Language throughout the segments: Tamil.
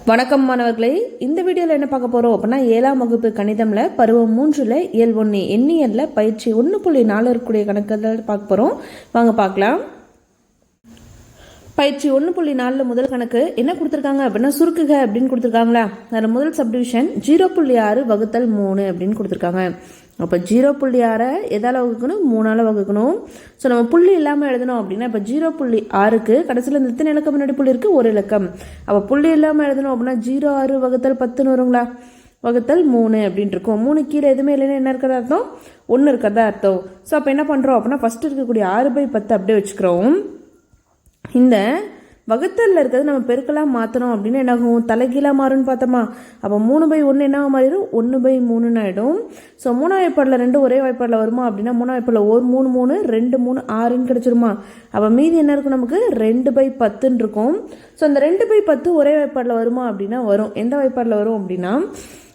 வணக்கம் மாணவர்களே, இந்த வீடியோவில் என்ன பார்க்க போகிறோம் அப்படின்னா 7ஆம் வகுப்பு கணிதமில் பருவம் 3ல் இயல் 1 எண்ணியலில் பயிற்சி 1.4 இருக்கக்கூடிய கணக்குகள் பார்க்க போகிறோம். வாங்க பார்க்கலாம். பயிற்சி 1.4 முதல் கணக்கு என்ன கொடுத்துருக்காங்க அப்படின்னா சுருக்குக அப்படின்னு கொடுத்துருக்காங்களா. அதில் முதல் சப்டிவிஷன் 0.6 வகுத்தல் 3 அப்படின்னு கொடுத்துருக்காங்க. அப்போ 0.6 எதால் வகுக்கணும், 3ஆல் வகுக்கணும். ஸோ நம்ம புள்ளி இல்லாமல் எழுதணும் அப்படின்னா இப்போ 0.6க்கு கடைசியில் இந்த எத்தனை இலக்கம் முன்னாடி புள்ளி இருக்குது, ஒரு இலக்கம். அப்போ புள்ளி இல்லாமல் எழுதணும் அப்படின்னா 0.6 வகுத்தல் 10 வருங்களா, வகுத்தல் 3 அப்படின்ட்டு இருக்கும். 3 கீழே எதுவுமே இல்லைன்னா என்ன இருக்கிறதா அர்த்தம், 1 இருக்கிறதா அர்த்தம். ஸோ அப்போ என்ன பண்ணுறோம் அப்படின்னா ஃபஸ்ட்டு இருக்கக்கூடிய 6/10 அப்படியே வச்சுக்கிறோம். இந்த வகுத்தலில் இருக்கிறது நம்ம பெருக்கெல்லாம் மாற்றணும் அப்படின்னு என்னாகும், தலைகீழாக மாறும்னு பார்த்தோமா. அப்போ 3/1 என்ன மாறிடும், 1/3 ஆகிடும். ஸோ 3ஆம் வாய்ப்பாடில் 2 ஒரே வாய்ப்பாடில் வருமா அப்படின்னா 3ஆம் வாய்ப்பாடில் 1 3 3 2 3 6ன்னு கிடச்சிருமா. அப்போ மீதி என்ன இருக்கும், நமக்கு 2/10 இருக்கும். ஸோ அந்த 2/10 ஒரே வாய்ப்பாடில் வருமா அப்படின்னா வரும். எந்த வாய்ப்பாடில் வரும் அப்படின்னா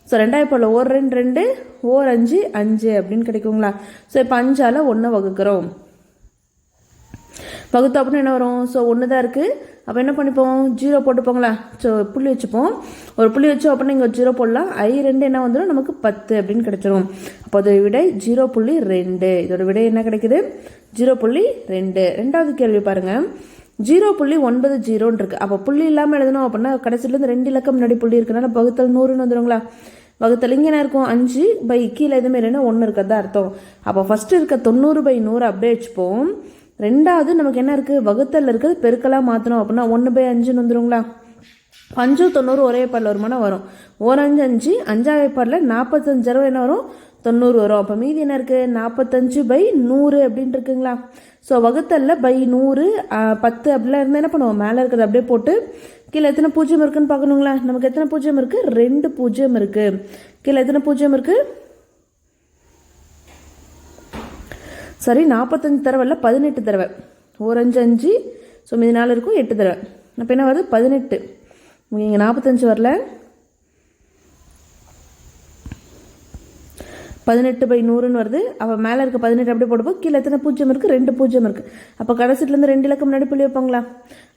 ஸோ 2ஆம் வாய்ப்பாடில் 1 2 2 1 5 5 அப்படின்னு கிடைக்குங்களா. ஸோ இப்போ 5ஆல் 1 வகுக்கிறோம். வகுத்து அப்படின்னு என்ன வரும், ஸோ 1 தான் இருக்குது. அப்போ என்ன பண்ணிப்போம், 0 போட்டுப்போங்களா. ஸோ புள்ளி வச்சுப்போம். ஒரு புள்ளி வச்சோம் அப்படின்னா இங்கே 0 போடலாம். I2 என்ன வந்துடும், நமக்கு 10 அப்படின்னு கிடைச்சிரும். அப்போ அதோட விடை 0.2. இதோட விடை என்ன கிடைக்குது, 0.2. ரெண்டாவது கேள்வி பாருங்கள், 0.90 இருக்குது. அப்போ புள்ளி இல்லாமல் எழுதணும் அப்படின்னா கடைசியிலேருந்து 2 இலக்கம் முன்னாடி புள்ளி இருக்குனால வகுத்தல் 100ன்னு வந்துடுங்களா. வகுத்தல் இங்கே என்ன இருக்கும், 5 கீழே எதுவுமே இல்லைன்னா 1 இருக்கிறதா அர்த்தம். அப்போ ஃபஸ்ட்டு இருக்க 90/100 அப்படியே வச்சுப்போம். ரெண்டாவது நமக்கு என்ன இருக்குது, வகுத்தல் இருக்குது, பெருக்கெல்லாம் மாற்றணும் அப்படின்னா 1/5ன்னு வந்துடுங்களா. 5 90 ஒரே வாய்ப்பாடில் வருமானா வரும். 1 5 5 5ஆம் வாய்ப்பாடில் 45 என்ன வரும், 90 வரும். அப்போ மீதி என்ன இருக்குது, 45/100 அப்படின்ட்டு இருக்குங்களா. ஸோ வகுத்தலில் 100 10 அப்படிலாம் இருந்தால் என்ன பண்ணுவோம், மேலே இருக்கிறது அப்படியே போட்டு கீழே எத்தனை பூஜ்ஜியம் இருக்குன்னு பார்க்கணுங்களா. நமக்கு எத்தனை பூஜ்ஜியம் இருக்குது, 2 பூஜ்ஜியம் இருக்குது. கீழே எத்தனை பூஜ்ஜியம் இருக்குது, சரி 45 தடவை இல்லை 18 தடவை. 1 5 5 ஸோ மீதி 4 இருக்கும், 8 தடவை. அப்போ என்ன வருது, 18. இங்கே 45 வரல, 18/100ன்னு வருது. அப்போ மேலே இருக்க 18 அப்படியே போடுப்போம். கீழே எத்தனை பூஜ்ஜியம் இருக்குது, 2 பூஜ்ஜியம் இருக்குது. அப்போ கடைசிலேருந்து 2 இலக்கம் முன்னாடி புள்ளி வைப்பாங்களா.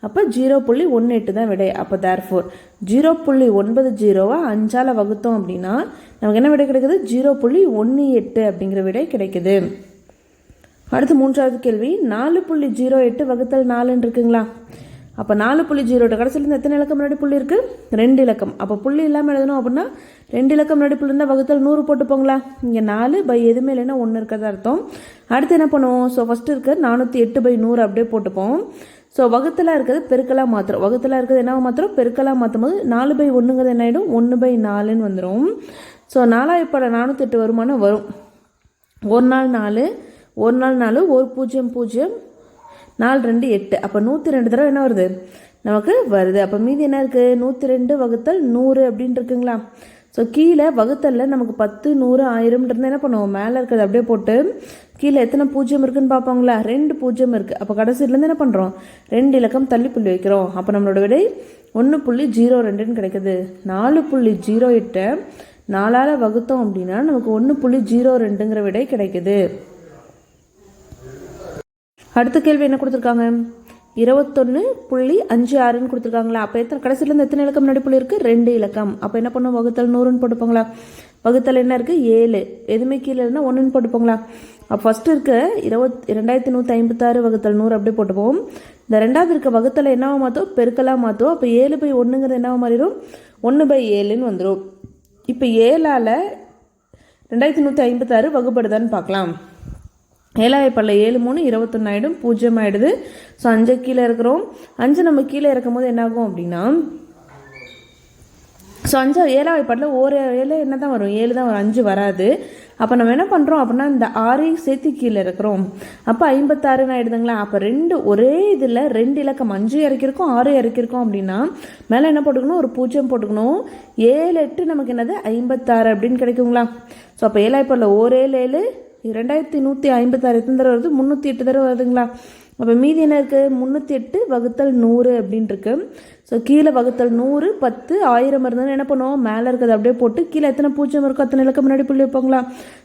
அப்போ 0.18 தான் விடை. அப்போ தேர்ஃபோர் 0.90 5ஆல் வகுத்தோம் அப்படின்னா நமக்கு என்ன விடை கிடைக்குது, 0.18 அப்படிங்கிற விடை கிடைக்குது. அடுத்து மூன்றாவது கேள்வி, 4.08 வகுத்தல் 4ன்னு இருக்குங்களா. அப்போ 4.08 கடைசியிலேருந்து எத்தனை இலக்கம் முன்னாடி புள்ளி இருக்குது, 2 இலக்கம். அப்போ புள்ளி இல்லாமல் எழுதணும் அப்படின்னா 2 இலக்கம் முன்னாடி புள்ளி இருந்தால் வகுத்தல் 100 போட்டுப்போங்களா. இங்கே 4 எதுவுமே இல்லைன்னா 1 இருக்கிறதா அர்த்தம். அடுத்து என்ன பண்ணுவோம், ஸோ ஃபஸ்ட்டு இருக்கிற 408/100 அப்படியே போட்டுப்போம். ஸோ வகுத்தலாக இருக்கிறது பெருக்கலாக மாத்திரம், வகுத்தலாக இருக்கிறது என்ன மாத்திரம், பெருக்கலாக மாற்றும் போது 4/1ங்கிறது என்ன ஆகிடும், 1/4ன்னு வந்துடும். ஸோ 4ஆம் இப்போ 408 வருமானம் வரும். 1 நாள் 4 1 நாள் 4 1 0 0 4 2 8. அப்போ 102 தடவை என்ன வருது, நமக்கு வருது. அப்போ மீதி என்ன இருக்குது, 102 வகுத்தல் 100 அப்படின்னு இருக்குங்களா. ஸோ கீழே வகுத்தலில் நமக்கு 10 100 1000 இருந்தால் என்ன பண்ணுவோம், மேலே இருக்கிறது அப்படியே போட்டு கீழே எத்தனை பூஜ்ஜியம் இருக்குன்னு பார்ப்போங்களா. 2 பூஜ்ஜியம் இருக்குது. அப்போ கடைசியிலேருந்து என்ன பண்ணுறோம், 2 இலக்கம் தள்ளி புள்ளி வைக்கிறோம். அப்போ நம்மளோட விடை 1.02ன்னு கிடைக்குது. 4.08 4ஆல் வகுத்தோம் அப்படின்னா நமக்கு 1.02ங்கிற விடை கிடைக்குது. அடுத்த கேள்வி என்ன கொடுத்துருக்காங்க, 21.56ன்னு கொடுத்துருக்காங்களா. அப்போ எத்தனை கடைசியிலேருந்து எத்தனை இலக்கம் முன்னாடி புள்ளி இருக்குது, 2 இலக்கம். அப்போ என்ன பண்ணுவோம், வகுத்தல் 100ன்னு போட்டுப்போங்களா. வகுத்தல் என்ன இருக்குது, 7 எதுவுமே கீழே இருந்தால் 1ன்னு போட்டுப்போங்களா. அப்போ ஃபஸ்ட்டு இருக்க 2156 வகுத்தல் 100 அப்படியே போட்டுப்போம். இந்த ரெண்டாவது இருக்க வகுத்தலை என்னவா மாற்றோம், பெருக்கலாக மாற்றோம். அப்போ 7/1ங்கிறது என்னவா மாறிடும், 1/7ன்னு வந்துடும். இப்போ 7ஆல் 2156 வகுப்படுதான்னு பார்க்கலாம். 7ஆம் வாய்ப்பாடில் 7 3 21 ஆகிடும், 0 ஆகிடுது. ஸோ 5 கீழே இருக்கிறோம். 5 நம்ம கீழே இருக்கும் போது என்னாகும் அப்படின்னா ஸோ 7ஆம் வாய்ப்பாடில் ஒரு 7 என்ன தான் வரும், 7 தான் வரும், 5 வராது. அப்போ நம்ம என்ன பண்ணுறோம் அப்படின்னா இந்த 6ஐயும் சேர்த்து கீழே இருக்கிறோம். அப்போ 56ன்னு ஆகிடுதுங்களா. அப்போ 2 ஒரே இதில் 2 இலக்கம் 5 இறக்கிருக்கோம் 6 இறக்கிருக்கோம் அப்படின்னா மேலே என்ன போட்டுக்கணும், ஒரு 0 போட்டுக்கணும். 7 8 நமக்கு என்னது 56 அப்படின்னு கிடைக்குங்களா. ஸோ அப்போ 7ஆம் வாய்ப்பாடில் 1 7 2156 எத்தனை தடவை வருது, 308 தடவை வருதுங்களா. அப்போ மீதி என்ன இருக்குது, 308 வகுத்தல் 100 அப்படின்னு இருக்கு. ஸோ கீழே வகுத்தல் 100 10 1000 இருந்ததுன்னு என்ன பண்ணுவோம், மேலே இருக்கிறது அப்படியே போட்டு கீழே எத்தனை பூஜ்ஜியம் இருக்கோ அத்தனை இலக்கம் முன்னாடி புள்ளி வைப்பாங்களா.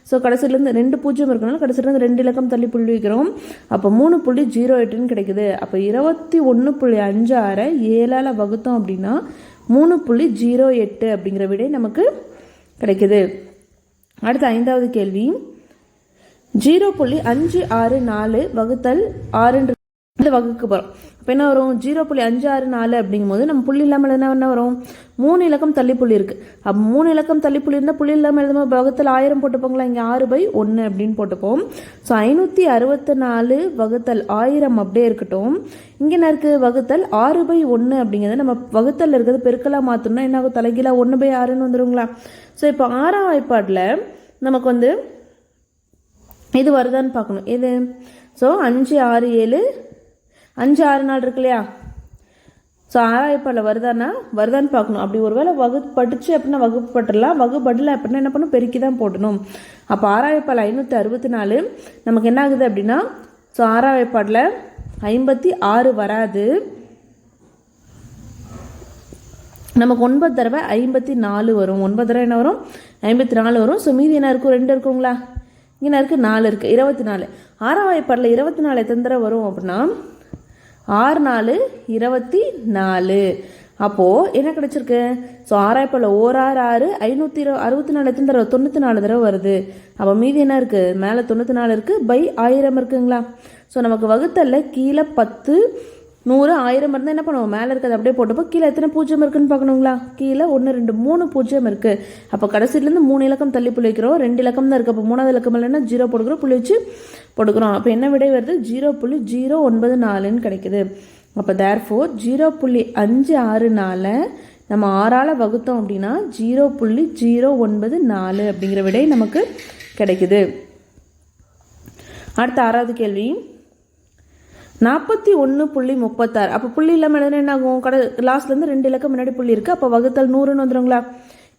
ஸோ கடைசியிலேருந்து 2 பூஜ்ஜியம் இருக்கனால கடைசியிலேருந்து 2 இலக்கம் தள்ளி புள்ளி வைக்கிறோம். அப்போ 3.08ன்னு கிடைக்குது. அப்போ 21.56 7ஆல் வகுத்தோம் அப்படின்னா 3.08 அப்படிங்கிற விடை நமக்கு கிடைக்குது. அடுத்த 5வது கேள்வி 0.564 வகுத்தல் 6 வகுக்க போகிறோம். அப்போ என்ன வரும் 0.564 அப்படிங்கும்போது நம்ம புள்ளி இல்லாமல் என்ன வரும் 3 இலக்கம் தள்ளி புள்ளி இருக்குது. அப்போ 3 இலக்கம் தள்ளி புள்ளி இருந்தால் புள்ளி இல்லாமல் எழுதும்போது வகுத்தல் 1000 போட்டுப்போங்களா, இங்கே 6/1 அப்படின்னு போட்டுப்போம். ஸோ 564 வகுத்தல் 1000 அப்படியே இருக்கட்டும். இங்கே என்ன இருக்குது வகுத்தல் 6/1 அப்படிங்கிறது நம்ம வகுத்தல் இருக்கிறது பெருக்கலாக மாற்றணும்னா என்ன ஆகும் தலைகீழா 1/6ன்னு வந்துடுங்களா. ஸோ இப்போ 6ஆம் வாய்ப்பாடில் நமக்கு இது வருதான்னு பார்க்கணும். எது ஸோ 5 6 7 5 6 4 இருக்கு இல்லையா. ஸோ 6ஆம் வாய்ப்பாடில் வருதான்னு பார்க்கணும். அப்படி ஒருவேளை வகுப்பட்டுச்சு அப்படின்னா வகுப்பட்டுடலாம், வகுப்படலை அப்படின்னா என்ன பண்ணணும் பெருக்கி தான் போடணும். அப்போ 6ஆம் வாய்ப்பாடில் 564 நமக்கு என்ன ஆகுது அப்படின்னா ஸோ 6ஆம் வாய்ப்பாடில் 56 வராது, நமக்கு 9 தடவை 54 வரும். 9 தடவை என்ன வரும் 54 வரும். ஸோ மீதி என்ன இருக்கும் 2 இருக்குங்களா, இங்கே என்ன இருக்குது 4 இருக்குது 24. 6ஆம் வாய்ப்பாடில் 24 எத்தனை தடவை வரும் அப்படின்னா 6 4 24. அப்போது என்ன கிடச்சிருக்கு ஸோ 6ஆம் வாய்ப்பாடில் 1 6 6 564 எத்தனை தடவை 94 தடவை வருது. அப்போ மீதி என்ன இருக்குது மேலே 94 இருக்குது பை 1000 இருக்குங்களா. ஸோ நமக்கு வகுத்தல்ல கீழே 10 100 1000 இருந்தால் என்ன பண்ணுவோம் மேலே இருக்கிறது அப்படியே போட்டப்போ கீழே எத்தனை பூஜ்ஜியம் இருக்குன்னு பார்க்கணுங்களா. கீழே 1 2 3 பூஜ்ஜியம் இருக்குது. அப்போ கடைசியிலேருந்து 3 இலக்கம் தள்ளி புள்ளி வைக்கிறோம், 2 இலக்கம் தான் இருக்குது. அப்போ 3வது இலக்கம் இல்லைன்னா 0 போட்டுக்கிறோம், புள்ளி வச்சு போட்டுக்கிறோம். அப்போ என்ன விடை வருது 0.094ன்னு கிடைக்குது. அப்போ தேர்ஃபோர் 0.564 நம்ம 6ஆல் வகுத்தோம் அப்படின்னா 0.094 அப்படிங்கிற விடை நமக்கு கிடைக்குது. அடுத்த 6வது கேள்வி 41.36. அப்போ புள்ளி இல்லாமல் எழுதுனா என்ன ஆகும் லாஸ்ட்லேருந்து 2 இலக்கம் முன்னாடி புள்ளி இருக்குது. அப்போ வகுத்தல் 100ன்னு வந்துடுங்களா.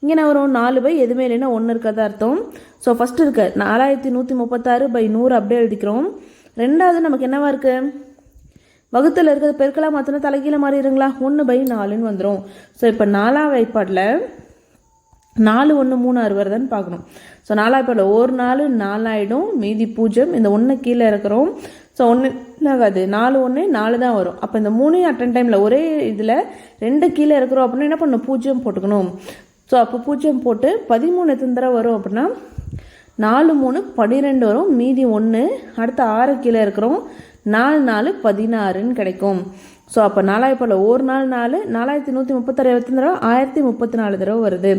இங்கே என்ன வரும் 4 எதுவுமே இல்லைன்னா 1 இருக்கிறதா அர்த்தம். ஸோ ஃபஸ்ட்டு இருக்கு 4136/100 அப்படியே எழுதிக்கிறோம். ரெண்டாவது நமக்கு என்னவா இருக்குது வகுத்தல் இருக்கிறது பெருக்கலாக மாற்றினா தலைகீழ மாறிடுங்களா 1/4ன்னு வந்துடும். ஸோ இப்போ 4ஆம் வாய்ப்பாடில் 4 1 3 6 வருதான்னு பார்க்கணும். ஸோ 4ஆம் வாய்ப்பாடில் ஒரு 4 4 ஆகிடும், மீதி 0, இந்த 1 கீழே இருக்கிறோம். ஸோ 1 ஆகாது 4 1 4 தான் வரும். அப்போ இந்த 3 அட்டன் டைமில் ஒரே இதில் 2 கீழே இருக்கிறோம் அப்படின்னா என்ன பண்ணணும் 0 போட்டுக்கணும். ஸோ அப்போ 0 போட்டு 13 எத்தனை தடவை வரும் அப்படின்னா 4 3 12 வரும், மீதி 1, அடுத்து 6 கீழே இருக்கிறோம் 4 4 16ன்னு கிடைக்கும். ஸோ அப்போ 4ஆம் வாய்ப்பாடில் ஒரு 4 4136 எத்தனை தடவை 1034 தடவை வருது.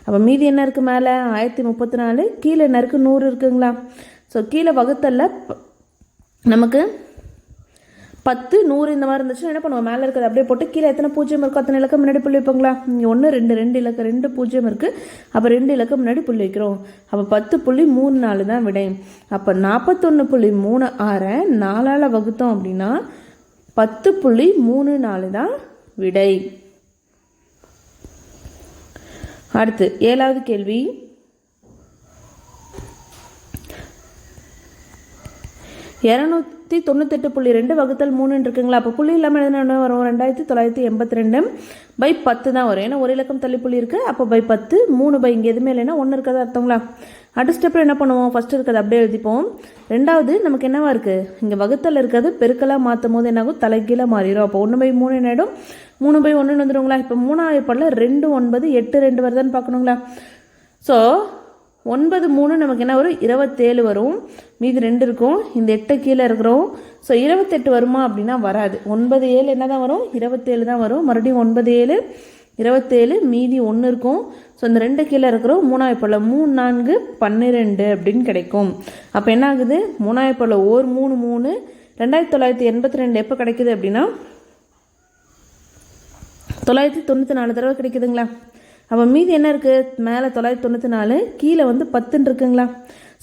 அப்போ மீதி என்ன இருக்குது மேலே 1034, கீழே என்ன இருக்குது 100 இருக்குங்களா. ஸோ கீழே வகுத்தல்ல நமக்கு 10 100 இந்த மாதிரி இருந்துச்சுன்னா என்ன பண்ணுவோம் மேலே இருக்கிறது அப்படியே போட்டு கீழே எத்தனை பூஜ்ஜியம் இருக்கோ அத்தனை இலக்கம் முன்னாடி புள்ளி வைப்பாங்களா. இங்கே 1 2 2 இலக்கம் 2 பூஜ்ஜியம் இருக்குது. அப்போ 2 இலக்கம் முன்னாடி புள்ளி வைக்கிறோம். அப்போ 10.34 தான் விடை. அப்போ 41.36 4ஆல் வகுத்தோம் அப்படின்னா 10.34 தான் விடை. அடுத்து 7வது கேள்வி 298.2 வகுத்தல் 3 இருக்குங்களா. அப்போ புள்ளி இல்லாமல் என்ன வரும் 2982/10 தான் வரும். ஏன்னா ஒரு இலக்கம் தள்ளி புள்ளி இருக்குது. அப்போ பை 10 3 இங்கே எதுவுமே இல்லைன்னா 1 இருக்கிறதா அர்த்தங்களா. அடுத்த ஸ்டெப்பில் என்ன பண்ணுவோம் ஃபஸ்ட்டு இருக்கிறது அப்படியே எழுதிப்போம். ரெண்டாவது நமக்கு என்னவா இருக்குது இங்கே வகுத்தல் இருக்கிறது பெருக்கலாக மாற்றும் போது என்னாகும் தலைகீழ மாறிடும். அப்போ 1/3 என்ன ஆகிடும் 3/1 வந்துடுங்களா. இப்போ 3ஆம் வாய்ப்பாடில் 2 9 8 2 வருதான்னு பார்க்கணுங்களா. ஸோ 9 3 நமக்கு என்ன வரும் 27 வரும், மீதி 2 இருக்கும், இந்த 8 கீழே இருக்கிறோம். ஸோ 28 வருமா அப்படின்னா வராது. 9 7 என்ன தான் வரும் 27 தான் வரும். மறுபடியும் 9 7 27, மீதி 1 இருக்கும். ஸோ இந்த 2 கீழே இருக்கிறோம். 3ஆம் வாய்ப்பாடில் 3 4 12 அப்படின்னு கிடைக்கும். அப்போ என்ன ஆகுது 3ஆம் வாய்ப்பாடில் ஒரு 3 3 2982 எப்போ கிடைக்குது அப்படின்னா 994 தடவை கிடைக்குதுங்களா. அப்போ மீதி என்ன இருக்குது மேலே 994, கீழே 10 இருக்குங்களா.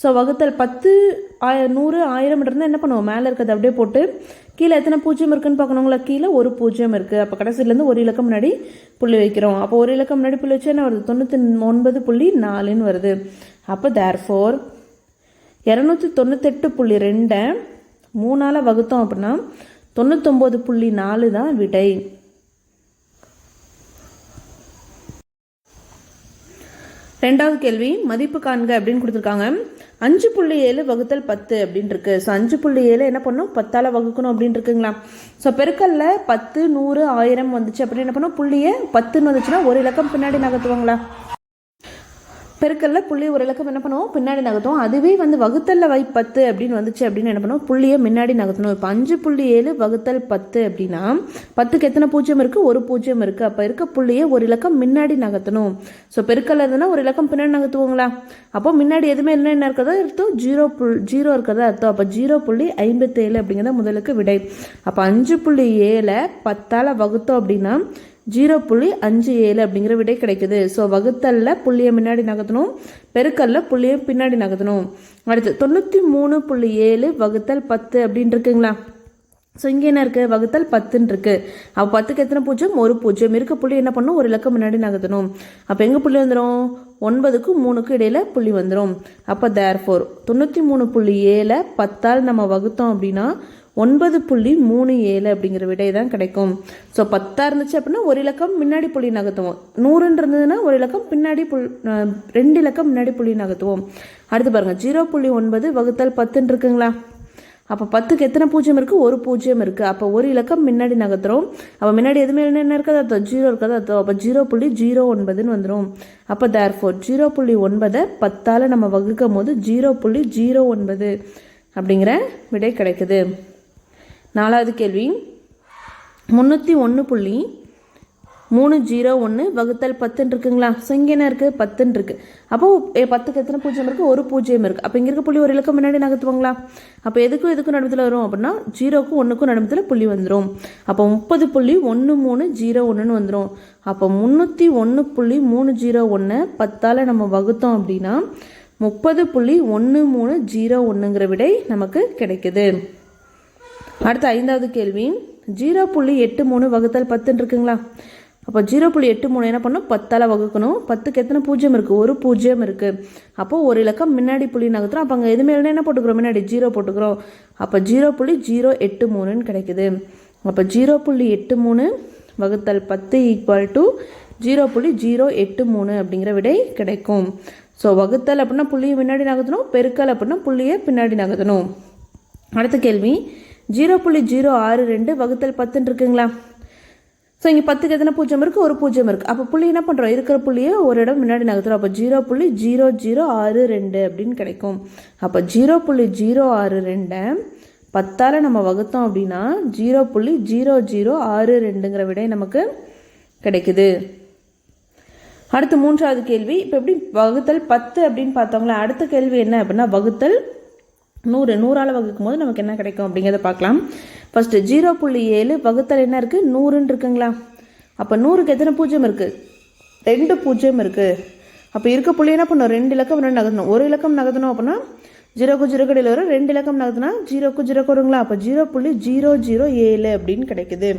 ஸோ வகுத்தல் 10 100 1000 இருந்தால் என்ன பண்ணுவோம் மேலே இருக்கிறது அப்படியே போட்டு கீழே எத்தனை பூஜ்ஜியம் இருக்குன்னு பார்க்கணுங்களா. கீழே ஒரு பூஜ்ஜியம் இருக்குது. அப்போ கடைசியிலேருந்து ஒரு இலக்கம் முன்னாடி புள்ளி வைக்கிறோம். அப்போ ஒரு இலக்கம் முன்னாடி புள்ளி வச்சா என்ன வருது 99.4ன்னு வருது. அப்போ தேர்ஃபோர் 298.2 3ஆல் வகுத்தோம் அப்படின்னா 99.4 தான் விடை. ரெண்டாவது கேள்வி மதிப்பு காண்க அப்படின்னு கொடுத்துருக்காங்க. 5.7 வகுத்தல் 10 அப்படின்னு இருக்கு. ஸோ 5.7 என்ன பண்ணும், 10ஆல் வகுக்கணும் அப்படின்னு இருக்குங்களா. ஸோ பெருக்கல்ல 10, 100, 1000 வந்துச்சு அப்படின்னு என்ன பண்ணும், புள்ளியை 10ன்னு வந்துச்சுன்னா ஒரு இலக்கம் பின்னாடி நகர்த்துவாங்களா. பெருக்கல்ல புள்ளி ஒரு இலக்கம் என்ன பண்ணுவோம், பின்னாடி நகர்த்துவோம். அதுவே வந்து வகுத்தல்ல 10 அப்படின்னு வந்துச்சு அப்படின்னு என்ன பண்ணுவோம், புள்ளியை முன்னாடி நகர்த்தணும். இப்போ 5.7 வகுத்தல் 10 அப்படின்னா 10க்கு எத்தனை பூஜ்ஜியம் இருக்குது, ஒரு பூஜ்ஜியம் இருக்குது. அப்போ இருக்க புள்ளியை ஒரு இலக்கம் முன்னாடி நகர்த்தணும். ஸோ பெருக்கல்ல இருந்ததுன்னா ஒரு இலக்கம் பின்னாடி நகர்த்துவோங்களா. அப்போ முன்னாடி எதுவுமே என்ன இருக்கிறதா அர்த்தம், ஜீரோ இருக்கிறதா அர்த்தம். அப்போ 0.57 அப்படிங்கிறத முதலுக்கு விடை. அப்போ 5.7 10ஆல் வகுத்தோம் அப்படின்னா 0.57 அப்படிங்கிற விடை கிடைக்குது. ஸோ வகுத்தல்ல புள்ளியை முன்னாடி நகர்த்தணும், பெருக்கல்ல புள்ளியை பின்னாடி நகர்த்தணும். அடுத்து 93.7 வகுத்தல் 10 அப்படின்னு இருக்குங்களா. ஸோ இங்கே என்ன இருக்குது, வகுத்தல் 10ன்னு இருக்குது. அப்போ 10க்கு எத்தனை பூஜ்ஜியம், ஒரு பூஜ்ஜியம். இருக்க புள்ளி என்ன பண்ணும், ஒரு இலக்கம் முன்னாடி நகர்த்தணும். அப்போ எங்கே புள்ளி வந்துடும், 9க்கும் 3க்கும் இடையில புள்ளி வந்துடும். அப்போ தேர்ஃபோர் 93.7 10ஆல் நம்ம வகுத்தோம் அப்படின்னா 9.37 அப்படிங்கிற விடை தான் கிடைக்கும். ஸோ 10 இருந்துச்சு அப்படின்னா ஒரு இலக்கம் முன்னாடி புள்ளி நகர்த்துவோம். 100 இருந்ததுன்னா ஒரு இலக்கம் பின்னாடி 2 இலக்கம் முன்னாடி புள்ளி நகர்த்துவோம். அடுத்து பாருங்க 0.9 வகுத்தல் 10 இருக்குங்களா. அப்போ 10க்கு எத்தனை பூஜ்ஜியம் இருக்குது, ஒரு பூஜ்ஜியம் இருக்குது. அப்போ ஒரு இலக்கம் முன்னாடி நகர்த்துறோம். அப்போ முன்னாடி எதுவுமே என்ன இருக்காது அர்த்தம், 0 இருக்காது அர்த்தம். அப்போ 0.09ன்னு வந்துடும். அப்போ தேர்ஃபோர் 0.9 10ஆல் நம்ம வகுக்கும் போது 0.09 அப்படிங்கிற விடை கிடைக்குது. 4வது கேள்வி 301.301 வகுத்தல் 10 இருக்குங்களா. ஸோ இங்கே என்ன இருக்குது, 10 இருக்குது. அப்போது 10க்கு எத்தனை பூஜ்ஜியம் இருக்குது, ஒரு பூஜ்ஜியம் இருக்குது. அப்போ இங்கே இருக்க புள்ளி ஒரு இலக்கம் முன்னாடி நகர்த்துவாங்களா. அப்போ எதுக்கும் நடுமத்தில் வரும் அப்படின்னா 0க்கும் 1க்கும் நடுமத்தில் புள்ளி வந்துடும். அப்போ 30.1301ன்னு வந்துடும். அப்போ 301.301 10ஆல் நம்ம வகுத்தோம் அப்படின்னா 30.1301ங்கிற விடை நமக்கு கிடைக்குது. அடுத்த 5வது கேள்வி 0.83 வகுத்தல் 10 இருக்குங்களா. அப்போ 0.83 என்ன பண்ணும், 10ஆல் வகுக்கணும். 10க்கு எத்தனை பூஜ்ஜியம் இருக்குது, ஒரு பூஜ்ஜியம் இருக்குது. அப்போது ஒரு இலக்கம் முன்னாடி புள்ளி நகர்த்துறோம். அப்போ அங்கே எதுவுமே என்ன போட்டுக்கிறோம், முன்னாடி 0 போட்டுக்கிறோம். அப்போ 0.083ன்னு கிடைக்குது. அப்போ 0.83 வகுத்தல் 10 = 0.083 அப்படிங்கிற விடை கிடைக்கும். ஸோ வகுத்தல் அப்படின்னா புள்ளியை முன்னாடி நகர்த்தணும், பெருக்கல் அப்படின்னா புள்ளியை பின்னாடி நகர்த்தணும். அடுத்த கேள்வி 0.062 வகுத்தல் 10 இருக்குங்களா. ஸோ இங்கே 10க்கு எத்தனை பூஜ்ஜியம் இருக்குது, ஒரு பூஜ்ஜியம் இருக்குது. அப்போ புள்ளி என்ன பண்ணுறோம், இருக்கிற புள்ளியை ஒரு இடம் முன்னாடி நகர்த்துறோம். அப்போ 0.0062 அப்படின்னு கிடைக்கும். அப்போ 0.062 10ஆல் நம்ம வகுத்தோம் அப்படின்னா 0.0062ங்கிற விடை நமக்கு கிடைக்குது. அடுத்து 3வது கேள்வி. இப்போ எப்படி வகுத்தல் 10 அப்படின்னு பார்த்தோங்களா. அடுத்த கேள்வி என்ன அப்படின்னா வகுத்தல் 100. 100ஆல் வகுக்கும் போது நமக்கு என்ன கிடைக்கும் அப்படிங்கிறத பார்க்கலாம். ஃபர்ஸ்ட் 0.7 வகுத்தல் என்ன இருக்குது, 100ன்னு இருக்குங்களா. அப்போ 100க்கு எத்தனை பூஜ்ஜியம் இருக்குது, 2 பூஜ்ஜியம் இருக்குது. அப்போ இருக்க புள்ளி என்ன பண்ணும், 2 இலக்கம் நகர்த்தணும். ஒரு இலக்கம் நகர்த்தணும் அப்படின்னா 0க்கு 0 இடையில வரும். 2 இலக்கம் நகர்த்தினா 0க்கு 0 வருங்களா. அப்போ 0.007 அப்படின்னு கிடைக்குது.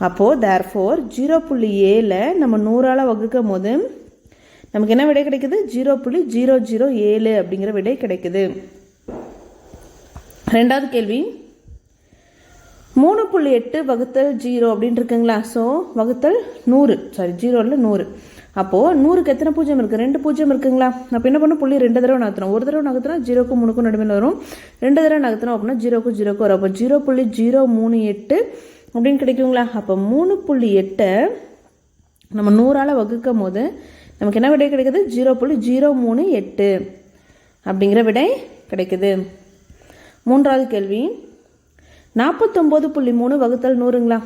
அப்போது தேர்ஃபோர் 0.7 நம்ம 100ஆல் வகுக்கும் போது நமக்கு என்ன விடை கிடைக்குது, 0.007 அப்படிங்கிற விடை கிடைக்குது. 2வது கேள்வி 3.8 வகுத்தல் 0 அப்படின்னு இருக்குங்களா. ஸோ வகுத்தல் 100, 100. அப்போது 100க்கு எத்தனை பூஜ்ஜியம் இருக்குது, 2 பூஜ்ஜியம் இருக்குங்களா. அப்போ என்ன பண்ணணும், புள்ளி 2 தடவை நகர்த்தணும். ஒரு தடவை நகர்த்தினா 0க்கும் 3க்கும் நடுவில் வரும். 2 தடவை நகர்த்தணும் அப்படின்னா 0க்கு 0 வரும். அப்போ 0.038 அப்படின்னு கிடைக்குங்களா. அப்போ 3.8 நம்ம 100ஆல் வகுக்கும் போது நமக்கு என்ன விடை கிடைக்குது, 0.038 அப்படிங்கிற விடை கிடைக்குது. 3வது கேள்வி 49.3 வகுத்தல் 100ங்களா.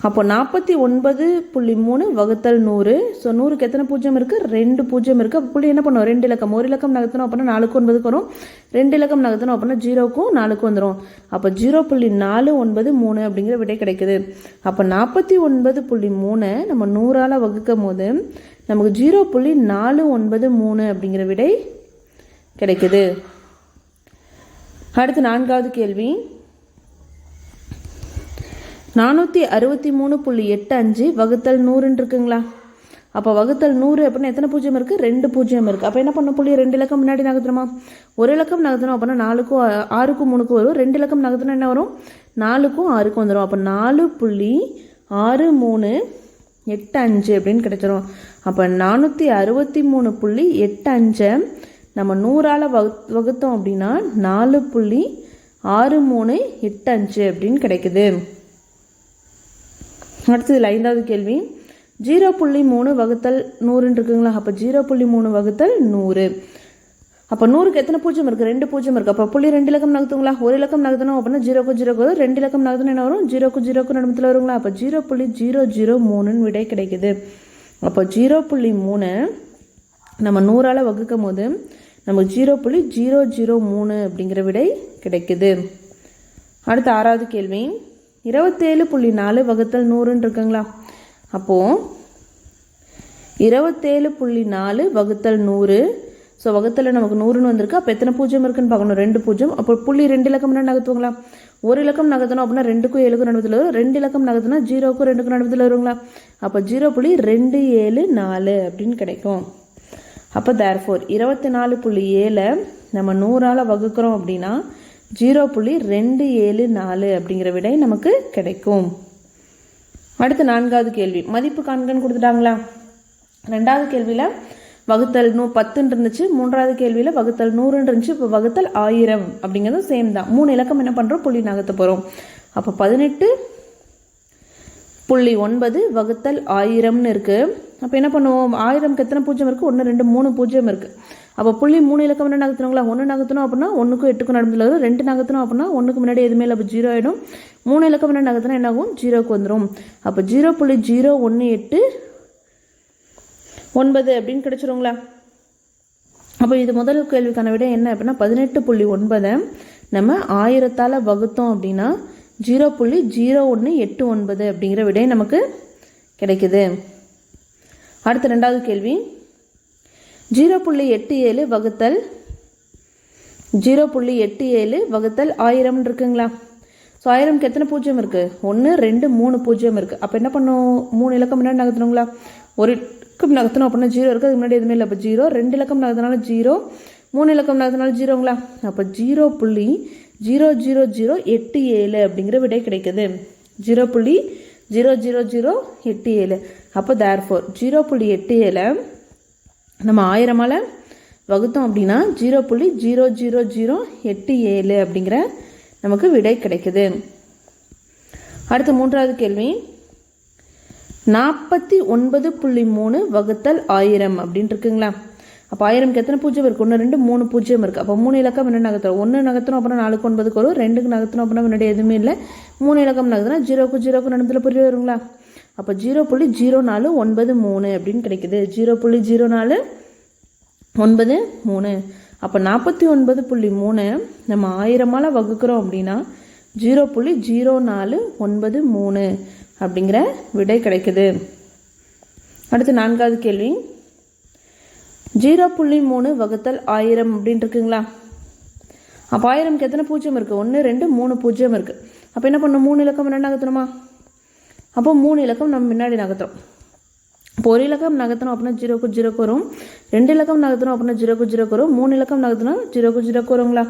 அப்போ 49.3 வகுத்தல் 100. ஸோ 100க்கு எத்தனை பூஜ்ஜியம் இருக்குது, 2 பூஜ்ஜியம் இருக்குது. அப்போ புள்ளி என்ன பண்ணும், 2 இலக்கம். ஒரு இலக்கம் நகர்த்தணும் அப்படின்னா 4க்கு 9க்கு வரும். 2 இலக்கம் நகர்த்தணும் அப்படின்னா 0க்கும் 4க்கும் வந்துடும். அப்போ 0.493 அப்படிங்கிற விடை கிடைக்குது. அப்போ 49.3 நம்ம 100ஆல் வகுக்கும் போது நமக்கு 0.493 அப்படிங்கிற விடை கிடைக்குது. அடுத்து 4வது கேள்வி 463.85 வகுத்தல் 100 இருக்குங்களா. அப்போ வகுத்தல் 100 அப்படின்னா எத்தனை பூஜ்ஜியம் இருக்குது, 2 பூஜ்ஜியம் இருக்குது. அப்போ என்ன பண்ண புள்ளி 2 இலக்கம் முன்னாடி நகர்த்தணுமா. ஒரு இலக்கம் நகர்த்தணும் அப்படின்னா 4க்கும் 6க்கும் 3க்கும் வரும். 2 இலக்கம் நகர்த்தணும் என்ன வரும், 4க்கும் 6க்கும் வந்துடும். அப்போ 4.63 85 அப்படின்னு கிடைச்சிரும். அப்போ 463.85 நம்ம 100ஆல் வகுத்தோம் அப்படின்னா 4.6385 அப்படின்னு கிடைக்குது. அடுத்தது 5வது கேள்வி, 0.3 வகுத்தல் 100 இருக்குங்களா? அப்போ 0.3 வகுத்தல் 100. அப்போ 100க்கு எத்தனை பூஜ்ஜியம் இருக்குது? 2 பூஜ்ஜியம் இருக்குது. அப்போ புள்ளி 2 இலக்கம் நகர்த்துங்களா? ஒரு இலக்கம் நகர்த்தணும் அப்படின்னா 0க்கு 0க்கு வரும். 2 இலக்கம் நகர்த்தணும் என்ன வரும்? 0க்கு 0க்கு நடுமத்தில் வருங்களா? அப்போ 0.003 விடை கிடைக்குது. அப்போ 0.3 நம்ம 100ஆல் வகுக்கும் போது நமக்கு 0.003 அப்படிங்கிற விடை கிடைக்குது. அடுத்த 6வது கேள்வி, 27.4 வகுத்தல் 100 இருக்குங்களா? அப்போது 27.4 வகுத்தல் 100. ஸோ வகுத்தல் நமக்கு 100ன்னு வந்திருக்கு. அப்போ எத்தனை பூஜ்ஜியம் இருக்குன்னு பார்க்கணும்? 2 பூஜ்ஜியம். அப்போ புள்ளி 2 இலக்கம் நகர்த்துவாங்களா? ஒரு இலக்கம் நகர்த்தணும் அப்படின்னா 2க்கும் 7க்கும் நடுவத்தில் வரும். 2 இலக்கம் நகர்த்தினா 0க்கும் 2க்கும் நடுவத்தில் வருங்களா? அப்போ 0.274 அப்படின்னு கிடைக்கும். அப்போ தேர்ஃபோர் 24.7 நம்ம 100ஆல் வகுக்கிறோம் அப்படின்னா 0.274 அப்படிங்கிற விடை நமக்கு கிடைக்கும். அடுத்து 4வது கேள்வி, மதிப்பு காண்கன்னு கொடுத்துட்டாங்களா? 2வது கேள்வியில் வகுத்தல் 10 இருந்துச்சு, 3வது கேள்வியில் வகுத்தல் 100 இருந்துச்சு. இப்போ வகுத்தல் 1000 அப்படிங்கிறது சேம் தான். 3 இலக்கம் என்ன பண்ணுறோம்? புள்ளி நகர்த்த போகிறோம். அப்போ 18.9 வகுத்தல் 1000ன்னு இருக்குது. அப்போ என்ன பண்ணுவோம்? 1000க்கு எத்தனை பூஜ்ஜியம் இருக்குது? 1 2 3 பூஜ்ஜியம் இருக்குது. அப்போ புள்ளி 3 இலக்கம் என்ன நகர்த்தணுங்களா? 1 நகர்த்தணும் அப்படின்னா 1க்கும் 8க்கும் நடுவில் வரும். 2 நகர்த்தணும் அப்படின்னா 1க்கு முன்னாடி எதுவுமே இல்லை, அப்போ 0 ஆகிடும். 3 இலக்கம் என்ன நகர்த்தினா என்ன ஆகும்? 0க்கு வந்துடும். அப்போ 0.018 அப்படின்னு கிடைச்சிருங்களா? அப்போ இது முதல் கேள்விக்கான விட என்ன அப்படின்னா 18.9 நம்ம 1000ஆல் வகுத்தோம் அப்படின்னா 0.0189 அப்படிங்கிற விடை நமக்கு கிடைக்குது. அடுத்த 2வது கேள்வி, 0.87 வகுத்தல் 1000 இருக்குங்களா? ஸோ 1000க்கு எத்தனை பூஜ்ஜியம் இருக்குது? 1 2 3 பூஜ்ஜியம் இருக்குது. அப்போ என்ன பண்ணும்? 3 இலக்கம் முன்னாடி நகர்த்தணுங்களா? ஒரு இலக்கம் நகர்த்தணும் அப்படின்னா 0 இருக்குது, அதுக்கு முன்னாடி எதுவுமே இல்லை, அப்போ 0. 2 இலக்கம் நகர்த்தினால 0, 3 இலக்கம் நகர்த்தினால 0ங்களா? அப்போ 0.00087 அப்படிங்கிற விடை கிடைக்குது. 0.00087. அப்போ தேர்ஃபோர் 0.87 நம்ம 1000ஆல் வகுத்தோம் அப்படின்னா 0.00087 அப்படிங்கிற நமக்கு விடை கிடைக்குது. அடுத்து 3வது கேள்வி, 49.3 வகுத்தல் 1000 அப்படின்னு இருக்குங்களா? அப்போ 1000க்கு எத்தனை பூஜ்ஜியம் இருக்குது? 1 2 3 பூஜ்ஜியம் இருக்குது. அப்போ 3 இலக்கம் என்ன நகர்த்துறோம்? 1 நகர்த்தணும் அப்படின்னா 4க்கு 9க்கு வரும். 2க்கு நகர்த்தணும் அப்படின்னா முன்னாடி எதுவுமே இல்லை. 3 இலக்கம் நகர்த்தினா 0க்கு 0க்கு நடுவில் புரிய வருங்களா? அப்போ 0.0493 அப்படின்னு கிடைக்குது. 0.0493. அப்போ 49.3 நம்ம 1000ஆல் வகுக்கிறோம் அப்படின்னா 0.0493 அப்படிங்கிற விடை கிடைக்குது. அடுத்து 4வது கேள்வி, 0.3 வகுத்தல் 1000 அப்படின்னு இருக்குங்களா? அப்போ 1000க்கு எத்தனை பூஜ்ஜியம் இருக்குது? 1 2 3 பூஜ்ஜியம் இருக்குது. அப்போ என்ன பண்ணணும்? 3 இலக்கம் முன்னாடி நகர்த்தணுமா? அப்போ 3 இலக்கம் நம்ம முன்னாடி நகர்த்துறோம். இப்போ ஒரு இலக்கம் நகர்த்தணும் அப்படின்னா 0க்கு 0க்கு வரும். 2 இலக்கம் நகர்த்தணும் அப்படின்னா 0க்கு 0க்கு வரும். 3 இலக்கம் நகர்த்தினா 0க்கு 0க்கு வருங்களா?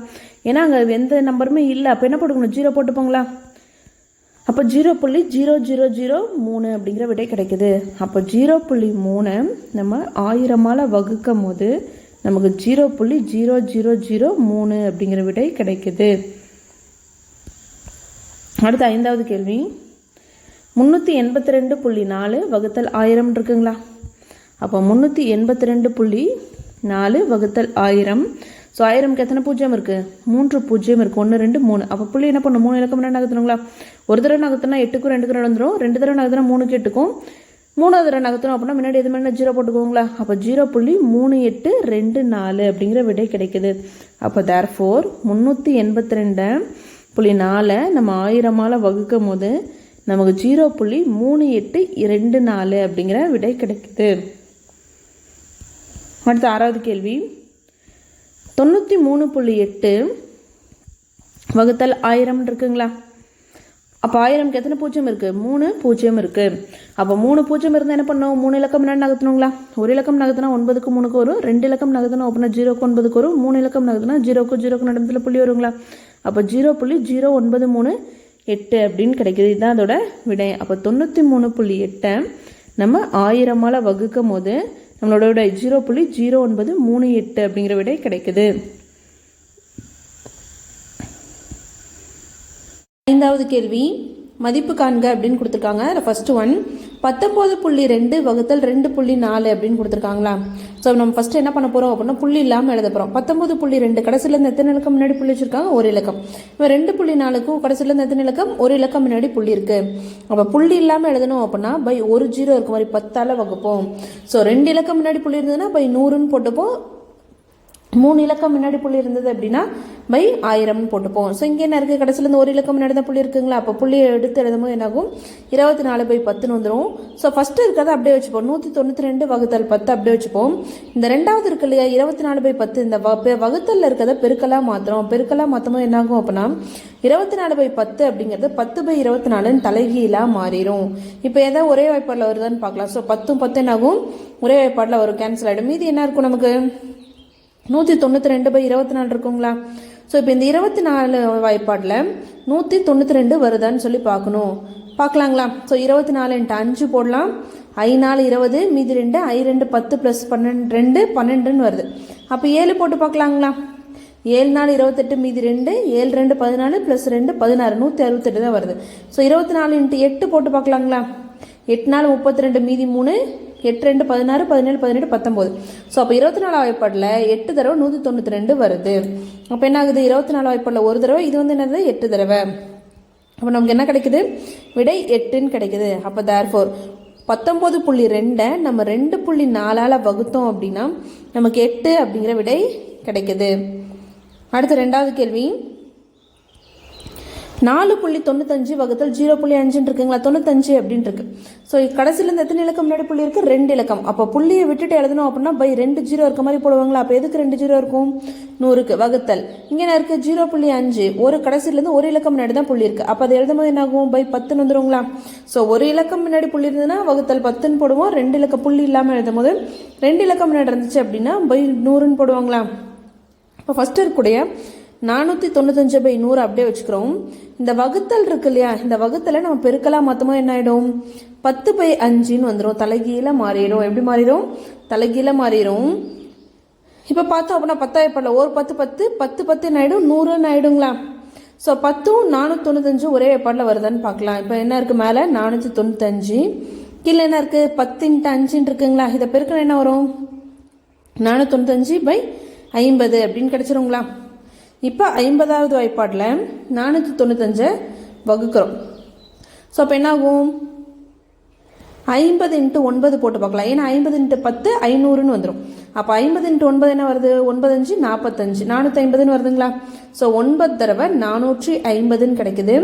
ஏன்னா அங்கே எந்த நம்பருமே இல்லை, அப்போ என்ன போட்டுக்கணும்? 0 போட்டுப்போங்களா? அப்போ 0.0003 அப்படிங்கிற விடை கிடைக்குது. அப்போ 0.3 நம்ம 1000ஆல் வகுக்கும் போது நமக்கு 0.0003 அப்படிங்கிற விடை கிடைக்குது. அடுத்த 5வது கேள்வி, 382.4 வகுத்தல் 1000 இருக்குங்களா? அப்போ 382.4 வகுத்தல் 1000. ஸோ 1000க்கு எத்தனை பூஜ்ஜியம் இருக்குது? 3 பூஜ்ஜியம் இருக்குது. 1 2 3. அப்போ புள்ளி என்ன பண்ணும்? 3 இலக்கம் என்ன நகர்த்தணுங்களா? ஒரு தடவை நகர்த்தினா 8க்கும் 2க்கும் நடந்துடும். 2 தடவை நகர்த்தினா 3க்கு 8க்கும். 3வது தடவை நகர்த்தணும் அப்படின்னா முன்னாடி எது மாதிரி 0 போட்டுக்கோங்களா? அப்போ 0.3824 அப்படிங்கிற விடை கிடைக்குது. அப்போ தேர்ஃபோர் 382.4 நம்ம 1000ஆல் வகுக்கும் போது நமக்கு 0.3824 அப்படிங்கிற விடை கிடைக்குது. அடுத்த 6வது கேள்வி, 93.8 வகுத்தல் 1000 இருக்குங்களா? அப்போ 1000க்கு எத்தனை பூஜ்ஜியம் இருக்குது? 3 பூஜ்ஜியம் இருக்குது. அப்போ 3 பூஜ்ஜியம் இருந்தால் என்ன பண்ணணும்? 3 இலக்கம் முன்னாடி நகர்த்தணுங்களா? ஒரு இலக்கம் நகர்த்தினா 9க்கு 3க்கு வரும். 2 இலக்கம் நகர்த்தணும் அப்படின்னா 0க்கு 9க்கு வரும். 3 இலக்கம் நகர்த்தினா 0க்கு 0க்கு நடுவில் புள்ளி வருங்களா? அப்போ 0.0938 அப்படின்னு கிடைக்கிது. இதுதான் அதோட விடை. அப்போ 93.8 நம்ம 1000ஆல் வகுக்கும் போது நம்மளோட விடை 0.0938 அப்படிங்கிற விடை கிடைக்குது. 5வது கேள்வி மதிப்பு காண்க அப்படின்னு கொடுத்துருக்காங்க. ஃபர்ஸ்ட் ஒன் 19.2 வகுத்தல் 2.4 அப்படின்னு கொடுத்துருக்காங்களா. ஸோ நம்ம ஃபர்ஸ்ட் என்ன பண்ண போகிறோம் அப்படின்னா புள்ளி இல்லாமல் எழுத போகிறோம். 19.2 கடைசியிலேருந்து எத்தனை இலக்கம் முன்னாடி புள்ளி வச்சுருக்காங்க, ஒரு இலக்கம். இப்போ 2.4க்கும் கடைசியிலேருந்து எத்தனை இலக்கம், ஒரு இலக்கம் முன்னாடி புள்ளி இருக்குது. அப்போ புள்ளி இல்லாமல் எழுதணும் அப்படின்னா பை ஒரு 0 இருக்க மாதிரி 10ஆல் வகுப்போம். ஸோ 2 இலக்கம் முன்னாடி புள்ளி இருந்ததுன்னா பை 100ன்னு போட்டுப்போம். 3 இலக்கம் முன்னாடி புள்ளி இருந்தது அப்படின்னா பை 1000 போட்டுப்போம். ஸோ இங்கே என்ன இருக்குது, கடைசியிலேருந்து ஒரு இலக்கம் முன்னாடி தான் புள்ளி இருக்குங்களா. அப்போ புள்ளியை எடுத்து எழுதும்போது என்னாகும், 24/10 வந்துடும். ஸோ ஃபஸ்ட்டு இருக்கிறத அப்படியே வச்சுப்போம். 192 வகுத்தல் 10 அப்படியே வச்சுப்போம். இந்த ரெண்டாவது இருக்கு இல்லையா 24/10, இந்த வகுத்தலில் இருக்கிறத பெருக்கலாக மாற்றுறோம். பெருக்கலாக மாற்றும் என்னாகும் அப்படின்னா 24/10 அப்படிங்கிறது 10/24 தலைகீழாக மாறிடும். இப்போ எதாவது ஒரே வாய்ப்பாடில் வருதான்னு பார்க்கலாம். ஸோ 10 என்னாகும், ஒரே வாய்ப்பாடில் வரும், கேன்சல் ஆகிடும். மீதி என்ன இருக்கும் நமக்கு, 192/24 இருக்குங்களா. ஸோ இப்போ இந்த 24 வாய்ப்பாடில் 192 வருதான்னு சொல்லி பார்க்கலாங்களா. ஸோ 24 × 5 போடலாம். 5 4 20, மீதி 2, 2 10 + 12 12ன்னு வருது. அப்போ 7 போட்டு பார்க்கலாங்களா. 7 4 28, மீதி 2, 7 2 14 + 2 16, 168 தான் வருது. ஸோ 24 × 8 போட்டு பார்க்கலாங்களா. 8 4 32, மீதி 3, 8 2 16, 17 17 19. ஸோ அப்போ 24 வாய்ப்பாடில் 8 தடவை 192 வருது. அப்போ என்ன ஆகுது, 24 வாய்ப்பாடில் ஒரு தடவை, இது வந்து என்னது 8 தடவை. அப்போ நமக்கு என்ன கிடைக்குது, விடை 8ன்னு கிடைக்குது. அப்போ தேர்ஃபோர் 19.2 நம்ம 2.4ஆல் வகுத்தோம் அப்படின்னா நமக்கு 8 அப்படிங்கிற விடை கிடைக்குது. அடுத்த ரெண்டாவது கேள்வி 4.95 வகுத்தல் 0.5 இருக்குங்களா. 95 அப்படின்னு இருக்கு. ஸோ கடைசியிலேருந்து எத்தனை இலக்கம் முன்னாடி புள்ளி இருக்குது, 2 இலக்கம். அப்போ புள்ளியை விட்டுட்டு எழுதணும் அப்படின்னா பை 2 0 இருக்க மாதிரி போடுவாங்களா. அப்போ எதுக்கு 2 0 இருக்கும், 100க்கு வகுத்தல். இங்கே என்ன இருக்குது 0.5, ஒரு கடைசியிலேருந்து ஒரு இலக்கம் முன்னாடி தான் புள்ளி இருக்குது. அப்போ அதை எழுதும்போது என்ன ஆகும், பை 10 வந்துருங்களா. ஸோ ஒரு இலக்கம் முன்னாடி புள்ளி இருந்ததுன்னா வகுத்தல் 10ன்னு போடுவோம். 2 இலக்க புள்ளி இல்லாமல் எழுதும் போது 2 இலக்கம் முன்னாடி இருந்துச்சு அப்படின்னா பை 100ன்னு போடுவாங்களா. இப்போ ஃபர்ஸ்ட் இருக்கக்கூடிய 495/100 அப்படியே வச்சுக்கிறோம். இந்த வகுத்தல் இருக்கு இல்லையா, இந்த வகுத்தலை நம்ம பெருக்கலாம் மொத்தமா என்ன ஆயிடும், 10/5ன்னு வந்துடும், தலைகீழ மாறிடும். எப்படி மாறிடும், தலைகீழ மாறிடும். இப்போ பார்த்தோம் அப்படின்னா 10 ஒரு 10 10 10 10 ஆயிடும், 100ன்னு ஆயிடுங்களா. ஸோ 10ம் 495 ஒரே வாய்ப்பாடில் வருதான்னு பார்க்கலாம். இப்போ என்ன இருக்கு, மேலே 495, கீழே என்ன இருக்கு 10 × 5 இருக்குங்களா. இதை பெருக்கணும் என்ன வரும், 495/50 அப்படின்னு கிடைச்சிருங்களா. இப்போ 50வது வாய்ப்பாடில் 495 வகுக்கிறோம். ஸோ அப்போ என்ன ஆகும், 50 × 9 போட்டு பார்க்கலாம். ஏன்னா 50 × 10 500ன்னு வந்துடும். அப்போ 50 × 9 என்ன வருது, 9 5 45, 450ன்னு வருதுங்களா. ஸோ 9 தடவை 450ன்னு கிடைக்குது.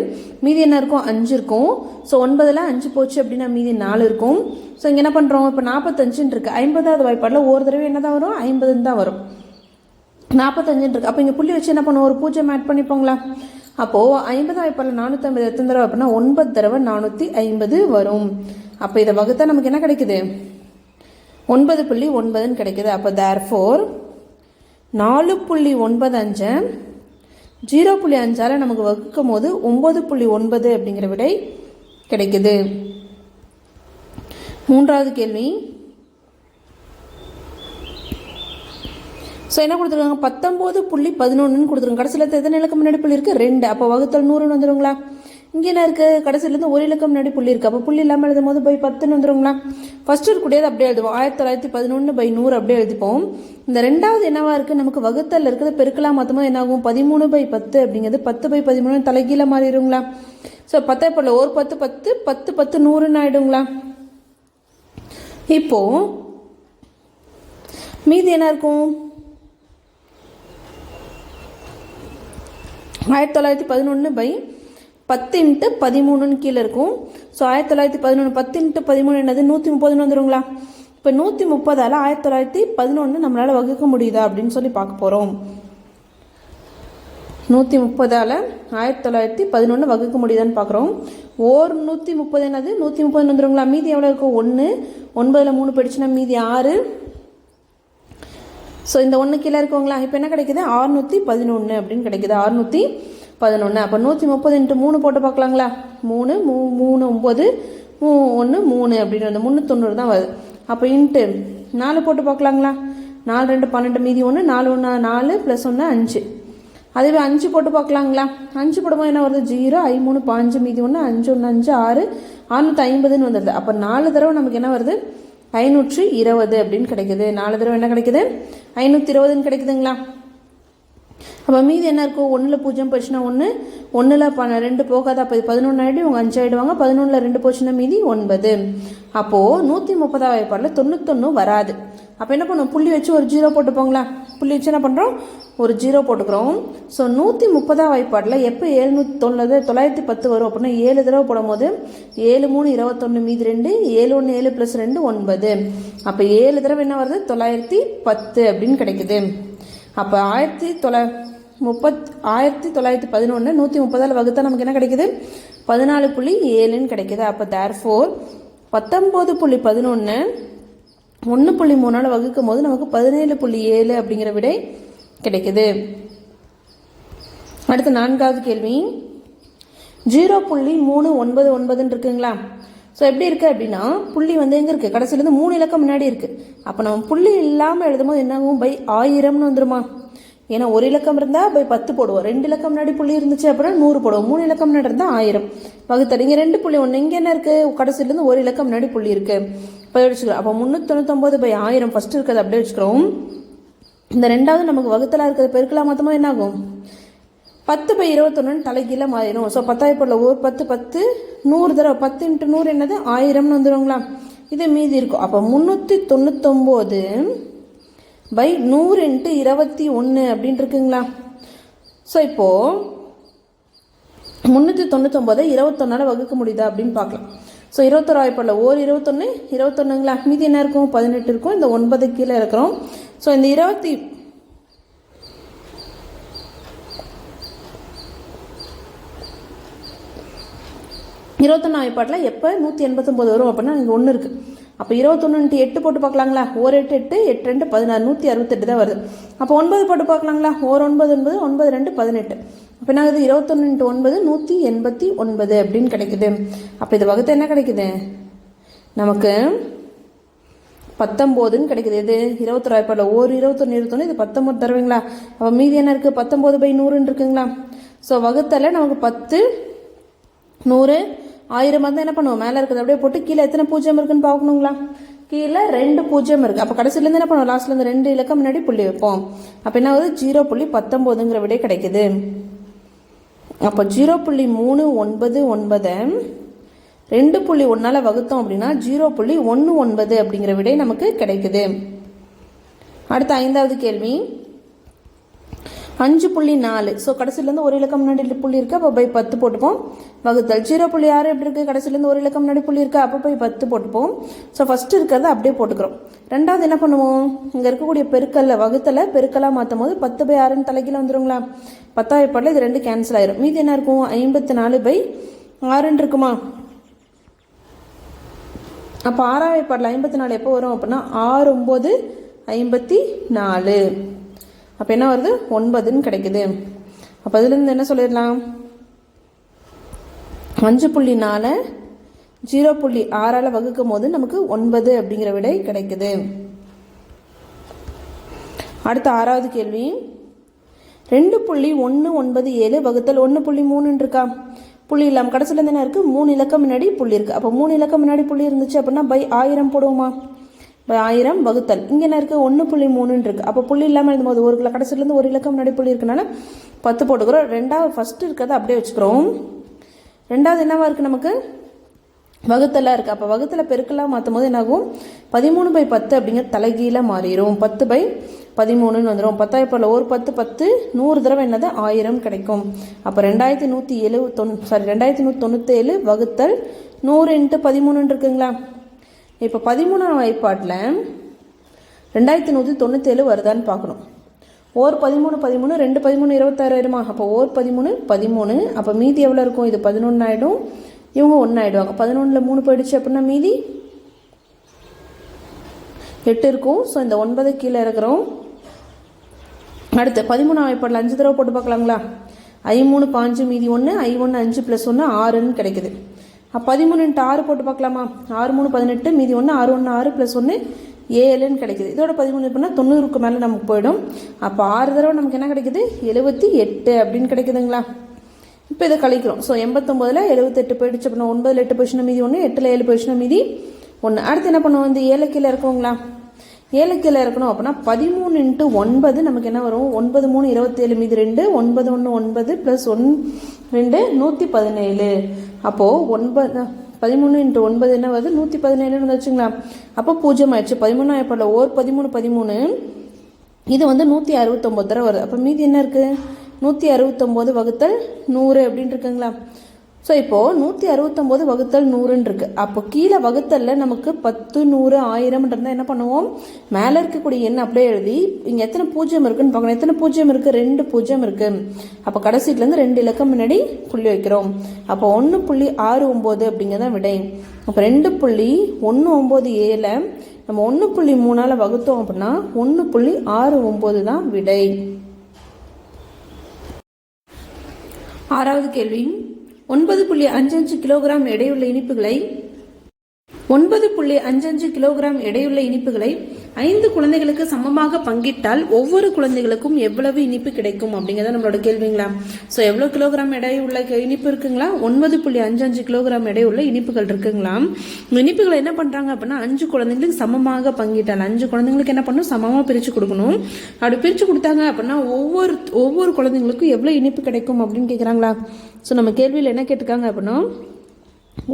மீதி என்ன இருக்கும், 5 இருக்கும். ஸோ 9ல் 5 போச்சு அப்படின்னா மீதி 4 இருக்கும். ஸோ இங்கே என்ன பண்ணுறோம், இப்போ 45ன்னு இருக்குது. 50வது வாய்ப்பாடில் ஒரு தடவை என்ன தான் வரும், 50ன்னு தான் வரும். 45 இருக்கு. அப்போ இங்கே புள்ளி வச்சு என்ன பண்ணுவோம், ஒரு 0 ஆட் பண்ணிப்போங்களா. அப்போது 50 வாய்ப்பாடில் 450 எத்தனை தடவை அப்படின்னா 9 தடவை 450 வரும். அப்போ இதை வகுத்தா நமக்கு என்ன கிடைக்குது, 9.9ன்னு கிடைக்குது. அப்போ தேர்ஃபோர் 4.95 0.5ஆல் நமக்கு வகுக்கும் போது 9.9 அப்படிங்கிற விடை கிடைக்குது. மூன்றாவது கேள்வி ஸோ என்ன கொடுத்துருக்காங்க, 19.11ன்னு கொடுத்துருக்காங்க. கடைசியில் எத்தனை இலக்கம் முன்னாடி புள்ளி இருக்குது, 2. அப்போ வகுத்தல் 100ன்னு வந்துடுங்களா. இங்கே என்ன இருக்குது, கடைசியிலேருந்து ஒரு இலக்கம் முன்னாடி புள்ளி இருக்குது. அப்போ புள்ளி இல்லாமல் எழுதும் போது பை 10ன்னு வந்துடுங்களா. ஃபர்ஸ்ட் இருக்கக்கூடியது அப்படியே எழுதுவோம், 1911/100 அப்படியே எழுதிப்போம். இந்த ரெண்டாவது என்னவா இருக்குது, நமக்கு வகுத்தல் இருக்குது, பெருக்கலாம் மொத்தமாக என்ன ஆகும், 13/10 அப்படிங்கிறது 10/13 தலைகீழ மாறிடுங்களா. ஸோ 10 ஒரு 10 10 10 10 100ன்னு ஆயிடுங்களா. இப்போ மீதி என்ன இருக்கும், 1911/10 × 13ன்னு கீழே இருக்கும். ஸோ 1911 10 × 13 என்னது 130ன்னு வந்துடுங்களா. இப்போ 130ஆல் 1911 நம்மளால் வகுக்க முடியுதா அப்படின்னு சொல்லி பார்க்க போகிறோம். 130ஆல் 1911 வகுக்க முடியுதான்னு பார்க்குறோம். 130 என்னது 130 வந்துடுங்களா. மீதி எவ்வளோ இருக்கும், 1, 9ல் 3 போயிடுச்சுன்னா மீதி 6. ஸோ இந்த 1 கீழே இருக்கவங்களா. இப்போ என்ன கிடைக்குது, 611 அப்படின்னு கிடைக்குது, 611. அப்போ 130 × 3 போட்டு பார்க்கலாங்களா. 3 3 9 1 3 அப்படின்னு வந்து 390 தான் வருது. அப்போ இன்ட்டு 4 போட்டு பார்க்கலாங்களா? 4 2 12 மீதி 1, 4 1 4 + 1 5. அதுவே 5 போட்டு பார்க்கலாங்களா? 5 போடும்போது என்ன வருது? 0 I 3 5 மீதி 1 5 1 5 6 650ன்னு வந்துடுது. அப்போ 4 தடவை நமக்கு என்ன வருது? 520 அப்படின்னு கிடைக்குது. 4 தடவை என்ன கிடைக்குது? 520ன்னு கிடைக்குதுங்களா? அப்போ மீதி என்ன இருக்கும்? 1ல் 0 போச்சுன்னா 1, 1ல் 2 போகாத, அப்போ 11 ஆகிடும், இவங்க 5 ஆகிடுவாங்க. 11ல் 2 போச்சுன்னா மீதி 9. அப்போது 130 வாய்ப்பாடில் 91 வராது. அப்போ என்ன பண்ணுவோம்? புள்ளி வச்சு ஒரு 0 போட்டுப்போங்களா? புள்ளி வச்சு என்ன பண்ணுறோம்? ஒரு 0 போட்டுக்கிறோம். ஸோ 130 வாய்ப்பாடில் எப்போ 910 வரும் அப்படின்னா 7 தடவை போடும் போது 7 3 21 மீதி 2, 7 1 7 + 2 9. அப்போ 7 தடவை என்ன வருது? 910 அப்படின்னு கிடைக்குது. அப்போ 1911 130ஆல் வகுத்தா நமக்கு என்ன கிடைக்குது? 14.7ன்னு கிடைக்குது. அப்போ தேர்ஃபோர் 19.11 1.3ஆல் வகுக்கும் போது நமக்கு 17.7 அப்படிங்கிற விடை கிடைக்குது. அடுத்து 4வது கேள்வி, 0.399 இருக்குங்களா? ஸோ எப்படி இருக்குது அப்படின்னா புள்ளி வந்து எங்கே இருக்குது? கடைசியிலேருந்து 3 இலக்கம் முன்னாடி இருக்குது. அப்போ நம்ம புள்ளி இல்லாமல் எழுதும் போது என்னாகும்? பை 1000ன்னு வந்துருமா? ஏன்னா ஒரு இலக்கம் இருந்தால் பை 10 போடுவோம். 2 இலக்கம் முன்னாடி புள்ளி இருந்துச்சு அப்படின்னா 100 போடுவோம். 3 இலக்கம் முன்னாடி இருந்தால் 1000 வகுத்தல். இங்கே 2.1 இங்கே என்ன இருக்குது? கடைசியிலேருந்து ஒரு இலக்கம் முன்னாடி புள்ளி இருக்குது. இப்போ வச்சுக்கிறோம். அப்போ 399/1000 ஃபஸ்ட்டு இருக்கிறது அப்படியே வச்சுக்கிறோம். இந்த ரெண்டாவது நமக்கு வகுத்தலாக இருக்கிறது பெருக்கலாம் மொத்தமாக என்ன ஆகும்? 10/21 தலைகீழ மாறிடும். ஸோ 10 ஒரு 10 10 100 தடவை 10 × 100 என்னது? 1000ன்னு வந்துடுங்களா? இது மீதி இருக்கும். அப்போ 399/100 × 21 அப்படின்னு இருக்குங்களா? ஸோ இப்போது 399 21ஆல் வகுக்க முடியுதா அப்படின்னு பார்க்கலாம். ஸோ 21 வாய்ப்பாடில் ஓர் 21 21ங்களா? மீதி என்ன இருக்கும்? 18 இருக்கும். இந்த 9 கீழே இருக்கிறோம். ஸோ இந்த 21 வாய்ப்பாட்டில் எப்போ 189 வரும் அப்படின்னா இங்கே 1 இருக்குது. அப்போ 21 × 8 போட்டு பார்க்கலாங்களா? ஓர் 8 8 8 2 16 168 தான் வருது. அப்போ 9 போட்டு பார்க்கலாங்களா? ஓர் 9 9 9 2 18. அப்போ என்ன ஆகுது? 21 × 9 189 அப்படின்னு கிடைக்குது. அப்போ இது வகுத்து என்ன கிடைக்குது? நமக்கு 19ன்னு கிடைக்குது. இது 21 வாய்ப்பாடில் ஓர் 21 21 இது 19 தருவீங்களா? அப்போ மீதி என்ன இருக்குது? 19/100ன்னு இருக்குங்களா? ஸோ வகுத்தல நமக்கு 10 100 1000 வந்து என்ன பண்ணுவோம்? மேலே இருக்கிறது அப்படியே போட்டு கீழே எத்தனை 0 இருக்குன்னு பார்க்கணுங்களா? கீழே 2 0 இருக்குது. அப்போ கடைசியிலேருந்து என்ன பண்ணுவோம்? லாஸ்ட்லேருந்து 2 இலக்கம் முன்னாடி புள்ளி வைப்போம். அப்போ என்ன ஆகுது? 0.19ங்கிற விடை கிடைக்குது. அப்போ 0.399 2.1ஆல் வகுத்தோம் அப்படின்னா 0.19 அப்படிங்கிற விடை நமக்கு கிடைக்குது. அடுத்த 5வது கேள்வி, 5.4. ஸோ கடைசியிலேருந்து ஒரு இலக்கம் முன்னாடி புள்ளி இருக்குது. அப்போ பை 10 போட்டுப்போம். வகுத்தல் 0.6 எப்படி இருக்குது? கடைசியிலேருந்து ஒரு இலக்கம் முன்னாடி புள்ளி இருக்கா? அப்போ பை 10 போட்டுப்போம். ஸோ ஃபஸ்ட்டு இருக்கிறத அப்படியே போட்டுக்கிறோம். ரெண்டாவது என்ன பண்ணுவோம்? இங்கே இருக்கக்கூடிய பெருக்கல்ல வகுத்தலை பெருக்கலாக மாற்றும் போது 10/6ன்னு தலைகீழ வந்துடுங்களா? 10 வாய்ப்பாடில் இது 2 கேன்சல் ஆயிரும். மீதி என்ன இருக்கும்? 54/6ன்னு இருக்குமா? அப்போ 6 வாய்ப்பாடில் 54 எப்போ வரும் அப்படின்னா 6 9 54. அப்போ என்ன வருது? 9ன்னு கிடைக்குது. அப்போ அதுலேருந்து என்ன சொல்லிடலாம்? 5.4 0.6ஆல் வகுக்கும் போது நமக்கு 9 அப்படிங்கிற விடை கிடைக்குது. அடுத்த 6வது கேள்வி, 2.197 வகுத்தல் 1.3 இருக்கா? புள்ளி இல்லாமல் கடைசியில் என்ன இருக்குது? 3 இலக்கம் முன்னாடி புள்ளி இருக்குது. அப்போ 3 இலக்கம் முன்னாடி புள்ளி இருந்துச்சு அப்படின்னா பை 1000 போடுவோமா? பை 1000 வகுத்தல் இங்கே என்ன இருக்குது? 1.3 இருக்குது. அப்போ புள்ளி இல்லாமல் எழுதும்போது ஒரு கடைசியிலேருந்து ஒரு இலக்கம் முன்னாடி புள்ளி இருக்கனால 10 போட்டுக்கிறோம். ரெண்டாவது ஃபஸ்ட்டு இருக்கிறத அப்படியே வச்சுக்கிறோம். ரெண்டாவது என்னவா இருக்குது? நமக்கு வகுத்தலாக இருக்குது. அப்போ வகுத்தலை பெருக்கலாக மாற்றும் போது என்னாகும்? 13/10 அப்படிங்கிற தலைகீழ மாறிடும். 10/13ன்னு வந்துடும். 10 வாய்ப்பாடில் ஒரு 10 10 100 தடவை என்னது? 1000 கிடைக்கும். அப்போ 2197 வகுத்தல் 100 × 13 இருக்குங்களா? இப்போ 13ஆம் வாய்ப்பாட்டில் 2197 வருதான்னு பார்க்கணும். ஓர் 13 13 2 13 26 ஆயிடுமா? அப்போ ஓர் 13 13. அப்போ மீதி எவ்வளோ இருக்கும்? இது 11 ஆகிடும், இவங்க 1 ஆகிடுவாங்க. 11ல் 3 போயிடுச்சு அப்படின்னா மீதி 8 இருக்கும். ஸோ இந்த 9 கீழே இருக்கிறோம். அடுத்து 13ஆம் வாய்ப்பாடில் 5 தடவை போட்டு பார்க்கலாங்களா? I3 5 மீதி 1 I1 5 + 1 6ன்னு கிடைக்குது. 13 × 6 போட்டு பார்க்கலாமா? 6 3 18, மீதி 1 6 1 6 + 1 7ன்னு கிடைக்குது. இதோட 13 பண்ணால் 90க்கு மேலே நமக்கு போயிடும். அப்போ 6 தடவை நமக்கு என்ன கிடைக்குது? 78 அப்படின்னு கிடைக்குதுங்களா? இப்போ இதை கழிக்கிறோம். ஸோ 89ல் 78 போயிடுச்சு அப்படின்னா 9ல் 8 போயிடுச்சுன்னா மீதி 1, 8ல் 7 போயிடுச்சுன்னா மீதி 1. அடுத்து என்ன பண்ணுவோம்? இந்த 7 கீழே இருக்குங்களா? 7 கீழே இருக்கணும் அப்படின்னா 13 × 9 நமக்கு என்ன வரும்? 9 3 27, மீதி 2, 9 1 9 + 1 2 117. அப்போது 13 × 9 என்ன வருது? 117ன்னு வச்சுங்களா? அப்போ 0 ஆயிடுச்சு. 13 ஆயிப்படல, ஓர் 13 13, இது வந்து 169 தடவை வருது. அப்போ மீதி என்ன இருக்குது? 169 வகுத்தல் 100 அப்படின்னு இருக்குங்களா? ஸோ இப்போது 169 வகுத்தல் 100ன்னு இருக்குது. அப்போ கீழே வகுத்தலில் நமக்கு 10 100 1000 இருந்தால் என்ன பண்ணுவோம்? மேலே இருக்கக்கூடிய எண் அப்படியே எழுதி இங்கே எத்தனை பூஜ்ஜியம் இருக்குன்னு பார்க்கணும். எத்தனை பூஜ்ஜியம் இருக்குது? 2 பூஜ்ஜியம் இருக்குது. அப்போ கடைசியிலேருந்து 2 இலக்கம் முன்னாடி புள்ளி வைக்கிறோம். அப்போ 1.69 அப்படிங்கிறதான் விடை. அப்போ 2.197 நம்ம 1.3ஆல் வகுத்தோம் அப்படின்னா 1.69 தான் விடை. 6வது கேள்வி, 9.55 கிலோகிராம் எடையுள்ள இனிப்புகளை 9.55 கிலோகிராம் எடையுள்ள இனிப்புகளை 5 குழந்தைகளுக்கு சமமாக பங்கிட்டால் ஒவ்வொரு குழந்தைகளுக்கும் எவ்வளவு இனிப்பு கிடைக்கும் அப்படிங்கிறத நம்மளோட கேள்விங்களா? ஸோ எவ்வளோ கிலோகிராம் எடை உள்ள இனிப்பு இருக்குங்களா? 9.55 கிலோகிராம் எடை உள்ள இனிப்புகள் இருக்குங்களா? இனிப்புகளை என்ன பண்ணுறாங்க அப்படின்னா 5 குழந்தைங்களுக்கு சமமாக பங்கிட்டால் 5 குழந்தைங்களுக்கு என்ன பண்ணணும்? சமமாக பிரித்து கொடுக்கணும். அப்படி பிரித்து கொடுத்தாங்க அப்படின்னா ஒவ்வொரு குழந்தைங்களுக்கும் எவ்வளோ இனிப்பு கிடைக்கும் அப்படின்னு கேட்குறாங்களா? ஸோ நம்ம கேள்வியில் என்ன கேட்டிருக்காங்க அப்படின்னா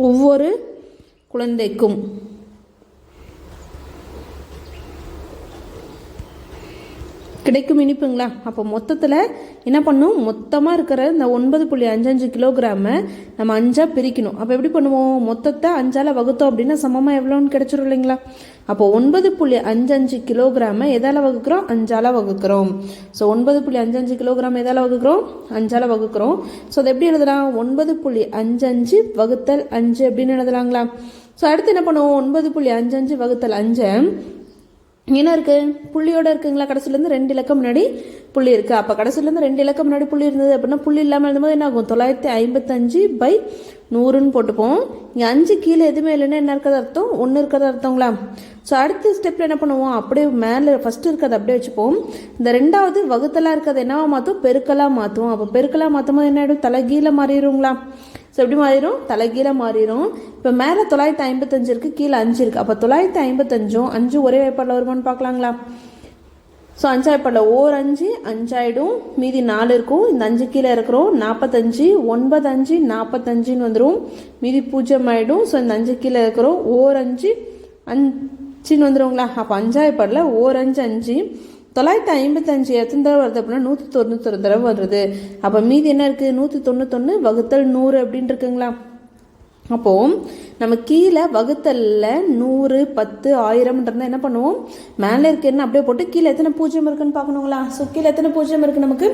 ஒவ்வொரு குழந்தைக்கும் கிடைக்கும் இனிப்புங்களா? அப்போ மொத்தத்தில் என்ன பண்ணும்? மொத்தமாக இருக்கிற இந்த 9.55 கிலோகிராமை நம்ம 5ஆக பிரிக்கணும். அப்போ எப்படி பண்ணுவோம்? மொத்தத்தை 5ஆல் வகுத்தோம் அப்படின்னா சமமாக எவ்வளோன்னு கிடைச்சிரும் இல்லைங்களா? அப்போ 9.55 கிலோகிராமை எதால் வகுக்கிறோம்? 5ஆல் வகுக்கிறோம். ஸோ 9.55 கிலோகிராம் எதால் வகுக்கிறோம்? 5ஆல் வகுக்கிறோம். ஸோ அதை எப்படி எழுதலாம்? 9.55 வகுத்தல் 5 அப்படின்னு எழுதலாங்களா? ஸோ அடுத்து என்ன பண்ணுவோம்? 9.55 வகுத்தல் 5 என்ன இருக்குது? புள்ளியோட இருக்குங்களா? கடைசியிலேருந்து 2 இலக்கம் முன்னாடி புள்ளி இருக்குது. அப்போ கடைசியிலேருந்து 2 இலக்கம் முன்னாடி புள்ளி இருந்தது அப்படின்னா புள்ளி இல்லாமல் எழுதும்போது என்ன ஆகும்? 955/100ன்னு போட்டுப்போம். இங்கே 5 கீழே எதுவுமே இல்லைன்னா என்ன இருக்கிறது அர்த்தம்? 1 இருக்கிறது அர்த்தங்களா? ஸோ அடுத்த ஸ்டெப்பில் என்ன பண்ணுவோம்? அப்படியே மேலே ஃபஸ்ட்டு இருக்கிறது அப்படியே வச்சுப்போம். இந்த 2வது வகுத்தலாக இருக்கிறது என்னவா மாற்றும்? பெருக்கலாக மாற்றுவோம். அப்போ பெருக்கலாக மாற்றும் போது என்ன ஆகிடும்? தலைகீழே மாறிடுங்களா? ஸோ எப்படி மாறிடும்? தலைகீழே மாறிடும். இப்போ மேலே 955 இருக்குது, கீழே 5 இருக்குது. அப்போ 955ம் 5 ஒரே வாய்ப்பாடில் வருமானு பார்க்கலாங்களா? ஸோ 5 வாய்ப்பாடில் ஓர் 5 5 ஆகிடும், மீதி 4 இருக்கும். இந்த 5 கீழே இருக்கிறோம் 45, 9 5 45ன்னு வந்துடும், மீதி 0 ஆகிடும். ஸோ இந்த 5 கீழே இருக்கிறோம் ஓர் 5 5ன்னு வந்துடுங்களா? அப்போ 5 வாய்ப்பாடில் ஓர் 5 5, 955 எத்தனை தடவை வருது அப்படின்னா 191 தடவை வருது. அப்போ மீதி என்ன இருக்குது? 191 வகுத்தல் 100 அப்படின்னு இருக்குங்களா? அப்போது நம்ம கீழே வகுத்தலில் 100 10 1000 இருந்தால் என்ன பண்ணுவோம்? மேலே இருக்க என்ன அப்படியே போட்டு கீழே எத்தனை பூஜ்ஜியம் இருக்குன்னு பார்க்கணுங்களா? ஸோ கீழே எத்தனை பூஜ்ஜியம் இருக்குது? நமக்கு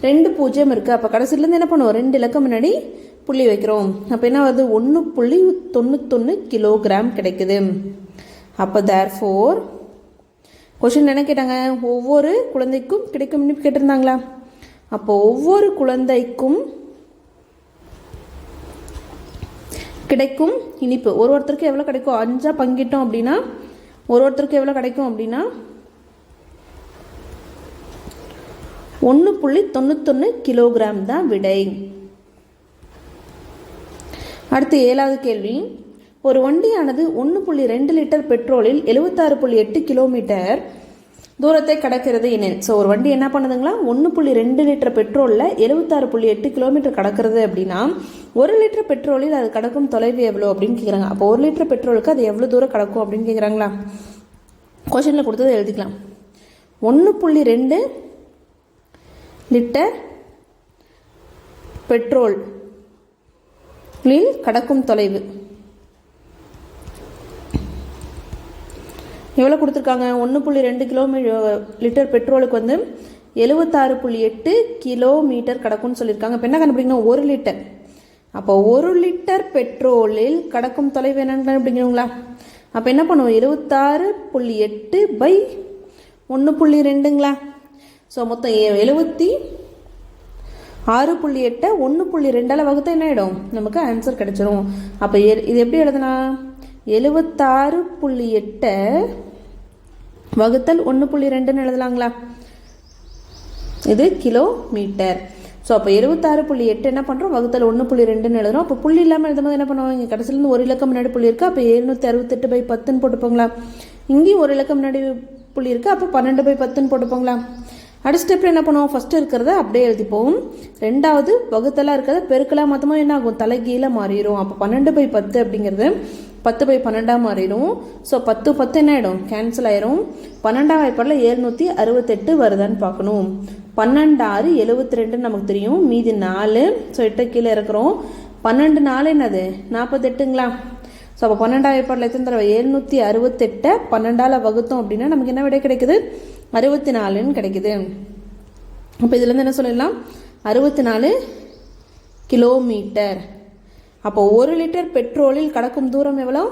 2 பூஜ்ஜியம் இருக்குது. அப்போ கடைசியிலேருந்து என்ன பண்ணுவோம்? 2 இலக்கம் முன்னாடி புள்ளி வைக்கிறோம். அப்போ என்ன வருது? 1.91 கிலோகிராம் கிடைக்குது. அப்போ தேர்ஃபோர் கொஷின் என்ன கேட்டாங்க? ஒவ்வொரு குழந்தைக்கும் கிடைக்கும் இனிப்பு கேட்டிருந்தாங்களா? அப்போ ஒவ்வொரு குழந்தைக்கும் கிடைக்கும் இனிப்பு ஒருத்தருக்கு எவ்வளோ கிடைக்கும்? 5ஆக பங்கிட்டோம் அப்படின்னா ஒருத்தருக்கு எவ்வளோ கிடைக்கும் அப்படின்னா 1.91 கிலோகிராம் தான் விடை. அடுத்து 7வது கேள்வி, ஒரு வண்டியானது 1.2 லிட்டர் பெட்ரோலில் 76.8 கிலோமீட்டர் தூரத்தை கடக்கிறது எனில், ஸோ ஒரு வண்டி என்ன பண்ணுதுங்களா? 1.2 லிட்டர் பெட்ரோலில் 76.8 கிலோமீட்டர் கடக்கிறது அப்படின்னா 1 லிட்டர் பெட்ரோலில் அது கடக்கும் தொலைவு எவ்வளோ அப்படின்னு கேட்குறாங்க. அப்போ 1 லிட்டர் பெட்ரோலுக்கு அது எவ்வளோ தூரம் கடக்கும் அப்படின்னு கேட்குறாங்களா? கொஷனில் கொடுத்தது எழுதிக்கலாம். 1.2 லிட்டர் பெட்ரோலில் கடக்கும் தொலைவு எவ்வளோ கொடுத்துருக்காங்க? 1.2 லிட்டர் பெட்ரோலுக்கு வந்து 76.8 கிலோமீட்டர் கடக்கும்னு சொல்லியிருக்காங்க. இப்போ என்ன கண்டுபிடிக்கணும்? 1 லிட்டர். அப்போ 1 லிட்டர் பெட்ரோலில் கடக்கும் தொலைவு என்னன்னு கண்டுபிடிக்கணுங்களா? அப்போ என்ன பண்ணுவோம்? 76.8/1.2ங்களா? ஸோ மொத்தம் 76 6.8 1.2 வகுத்தா என்ன ஆகிடும், நமக்கு ஆன்சர் கிடைச்சிரும். அப்போ இது எப்படி எழுதுனா, 76.8 வகுத்தல் 1.2ன்னு எழுதலாங்களா? இது கிலோமீட்டர். ஸோ அப்போ 76.8 என்ன பண்ணுறோம், வகுத்தல் 1.2ன்னு எழுதுறோம். அப்போ புள்ளி இல்லாமல் எழுதும்போது என்ன பண்ணுவோம், இங்கே கடைசிலேருந்து ஒரு இலக்கம் முன்னாடி புள்ளி இருக்குது. அப்போ 768/10ன்னு போட்டுப்போங்களா? இங்கேயும் ஒரு இலக்கம் முன்னாடி புள்ளி இருக்குது. அப்போ 12/10ன்னு போட்டுப்போங்களா? அடுத்த ஸ்டெப்பில் என்ன பண்ணுவோம், ஃபஸ்ட்டு இருக்கிறத அப்படியே எழுதிப்போம். ரெண்டாவது வகுத்தலாக இருக்கிறத பெருக்கலாக மொத்தமாக என்ன ஆகும், தலைகீழ மாறிடும். அப்போ 12/10 அப்படிங்கிறது 10/12 மாறிடும். ஸோ 10 என்ன ஆகிடும், கேன்சல் ஆயிரும். 12ஆம் வாய்ப்பாடில் 768 வருதான்னு பார்க்கணும். 12 6 72 நமக்கு தெரியும், மீதி 4. ஸோ 8 கீழே இருக்கிறோம். 12 4 என்னது 48ங்களா? ஸோ அப்போ 12ஆம் வாய்ப்பாடில் எத்தனை தடவை 768 12ஆல் வகுத்தோம் அப்படின்னா நமக்கு என்ன விடை கிடைக்குது, 64ன்னு கிடைக்குது. அப்போ இதுலேருந்து என்ன சொல்லிடலாம், 64 கிலோமீட்டர். அப்போ 1 லிட்டர் பெட்ரோலில் கடக்கும் தூரம் எவ்வளோ,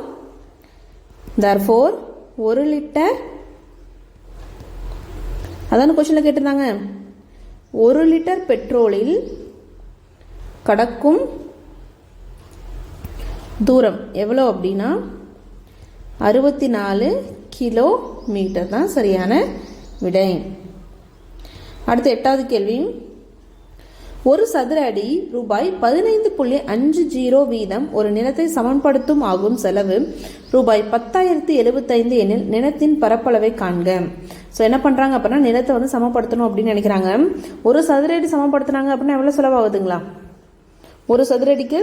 therefore 1 லிட்டர், அதான் கொஸ்டினில் கேட்டிருந்தாங்க, 1 லிட்டர் பெட்ரோலில் கடக்கும் தூரம் எவ்வளோ அப்படின்னா 64 கிலோமீட்டர் தான் சரியான விடை. அடுத்து 8வது கேள்வி, ஒரு சதுர அடி ரூபாய் 15.50 வீதம் ஒரு நிலத்தை சமன்படுத்தும் ஆகும் செலவு ரூபாய் 10,075 எனில் நிலத்தின் பரப்பளவை காண்க. ஸோ என்ன பண்ணுறாங்க அப்படின்னா, நிலத்தை வந்து சமப்படுத்தணும் அப்படின்னு நினைக்கிறாங்க. ஒரு சதுர அடி சமப்படுத்துனாங்க அப்படின்னா எவ்வளோ செலவாகுதுங்களா, ஒரு சதுர அடிக்கு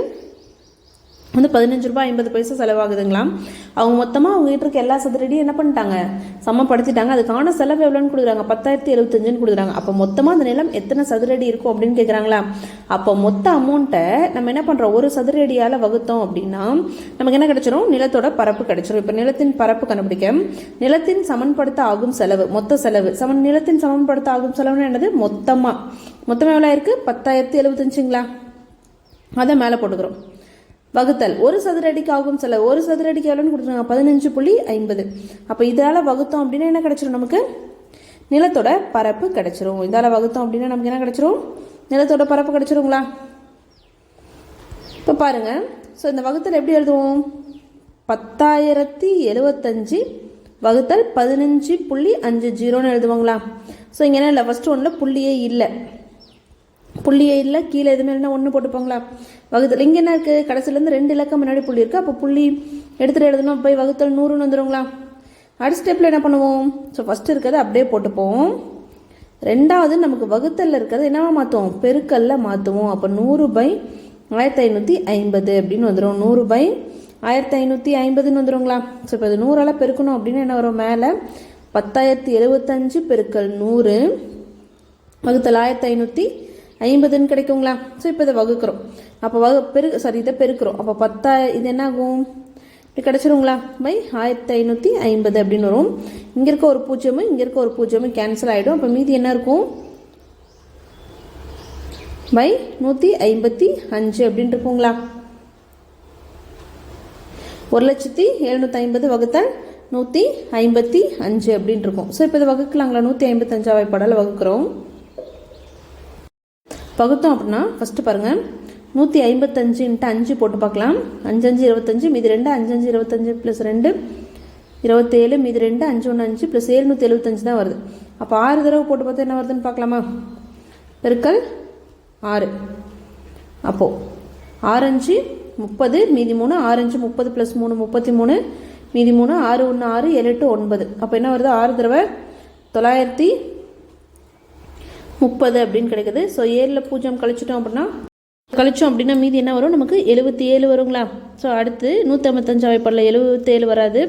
வந்து 15 ரூபாய் 50 பைசா செலவாகுதுங்களாம். அவங்க மொத்தமாக அவங்க கிட்ட இருக்க எல்லா சதுரடியும் என்ன பண்ணிட்டாங்க, சமப்படுத்திட்டாங்க. அதுக்கான செலவு எவ்வளோன்னு கொடுக்குறாங்க, 10,075ன்னு கொடுக்குறாங்க. அப்போ மொத்தமாக அந்த நிலம் எத்தனை சதுரடி இருக்கும் அப்படின்னு கேட்குறாங்களா? அப்போ மொத்த அமௌண்ட்டை நம்ம என்ன பண்ணுறோம், ஒரு சதுரடியால் வகுத்தோம் அப்படின்னா நமக்கு என்ன கிடைச்சிரும், நிலத்தோட பரப்பு கிடைச்சிரும். இப்போ நிலத்தின் பரப்பு கண்டுபிடிக்க நிலத்தின் சமன்படுத்த ஆகும் செலவு, மொத்த செலவு நிலத்தின் சமன்படுத்த ஆகும் செலவுன்னு என்னது, மொத்தமாக எவ்வளோ இருக்குது 10,075ங்களா? அதை மேலே போட்டுக்கிறோம். வகுத்தல் ஒரு சதுர அடிக்கு ஆகும் செலவு, ஒரு சதுர அடிக்கு எவ்வளோன்னு கொடுத்துருக்காங்க 15.50. அப்போ இதால் வகுத்தோம் அப்படின்னா என்ன கிடைச்சிரும், நமக்கு நிலத்தோட பரப்பு கிடைச்சிரும். இதால் வகுத்தோம் அப்படின்னா நமக்கு என்ன கிடைச்சிரும், நிலத்தோட பரப்பு கிடைச்சிருங்களா? இப்போ பாருங்க, ஸோ இந்த வகுத்தல் எப்படி எழுதுவோம், 10,075 வகுத்தல் 15.50ன்னு எழுதுவாங்களா? ஸோ இங்கே என்ன இல்லை, ஃபஸ்ட்டு ஒன்றில் புள்ளியே இல்லை, கீழே எதுவுமே இல்லைன்னா 1 போட்டுப்போங்களா? வகுத்தல் இங்கே என்ன இருக்குது, கடைசிலேருந்து 2 இலக்கம் முன்னாடி புள்ளி இருக்குது. அப்போ புள்ளி எடுத்துகிட்டு எழுதணும், போய் வகுத்தல் 100ன்னு வந்துடுங்களா? அடுத்த ஸ்டெப்பில் என்ன பண்ணுவோம், ஸோ ஃபஸ்ட்டு இருக்கிறத அப்படியே போட்டுப்போம். ரெண்டாவது நமக்கு வகுத்தலில் இருக்கிறது என்னவா மாற்றுவோம், பெருக்கல்ல மாற்றுவோம். அப்போ 100/1550 அப்படின்னு வந்துடும். 100/1550ன்னு வந்துடுங்களா? ஸோ இப்போ இது 100ஆல் பெருக்கணும் அப்படின்னு என்ன வரும், மேலே 10,075 பெருக்கல் 100 வகுத்தல் 1550ன்னு கிடைக்குங்களா? ஸோ இப்போ இதை வகுக்கிறோம். அப்போ இதை பெருக்கிறோம். அப்போ 10 இது என்ன ஆகும், இப்படி கிடச்சிருங்களா, பை 1550 அப்படின்னு வரும். இங்கே இருக்க ஒரு 0 இங்கே இருக்க ஒரு 0 கேன்சல் ஆகிடும். அப்போ மீதி என்ன இருக்கும், பை 155 அப்படின்னு இருக்குங்களா? 1,750 வகுத்தல் 155 அப்படின்னு இருக்கும். ஸோ இப்போ இதை வகுக்கலாங்களா, 155 வாய்ப்பாடால் வகுக்கிறோம். வகுத்தோம் அப்படின்னா ஃபஸ்ட்டு பாருங்கள், 155 × 5 போட்டு பார்க்கலாம். 5 5 25 மீதி 2, 5 5 25 + 2 27 மீதி 2 5 1 5 + 775 தான் வருது. அப்போ 6 தடவை போட்டு பார்த்தா என்ன வருதுன்னு பார்க்கலாமா, பெருக்கல் 6. அப்போது 6 5 30 மீதி 3, 6 5 30 + 3 33 மீதி 3, 6 1 6 7 8 9. அப்போ என்ன வருது, 6 தடவை 930 அப்படின்னு கிடைக்குது. ஸோ 7ல் 0 கழிச்சிட்டோம் அப்படின்னா மீதி என்ன வரும், நமக்கு 77 வருங்களா? ஸோ அடுத்து 155 வாய்ப்பாடில் 77 வராது.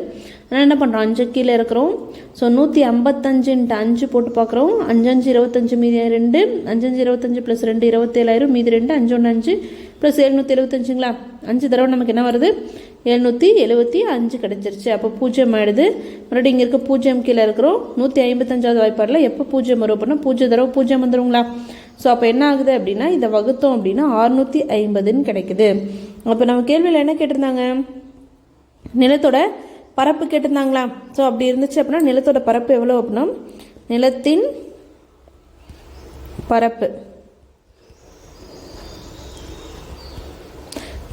அதனால் என்ன பண்ணுறோம், 5 கீழே இருக்கிறோம். ஸோ 155 × 5 போட்டு பார்க்குறோம். 5 5 25 மீதி 2, 5 5 25 + 2 27 மீதி 2, 5 1 5 + 775ங்களா? 5 தடவை நமக்கு என்ன வருது, 775 கிடச்சிருச்சு. அப்போ 0 ஆகிடுது. மறுபடியும் இங்கே இருக்க 0 கீழே இருக்கிறோம். 155வது வாய்ப்பாடில் எப்போ 0 வரும் அப்படின்னா 0 தடவை 0 வந்துடுங்களா? ஸோ அப்போ என்ன ஆகுது அப்படின்னா இதை வகுத்தோம் அப்படின்னா 650ன்னு கிடைக்குது. அப்போ நம்ம கேள்வியில் என்ன கேட்டிருந்தாங்க, நிலத்தோட பரப்பு கேட்டிருந்தாங்களா? ஸோ அப்படி இருந்துச்சு அப்படின்னா நிலத்தோட பரப்பு எவ்வளோ அப்படின்னா, நிலத்தின் பரப்பு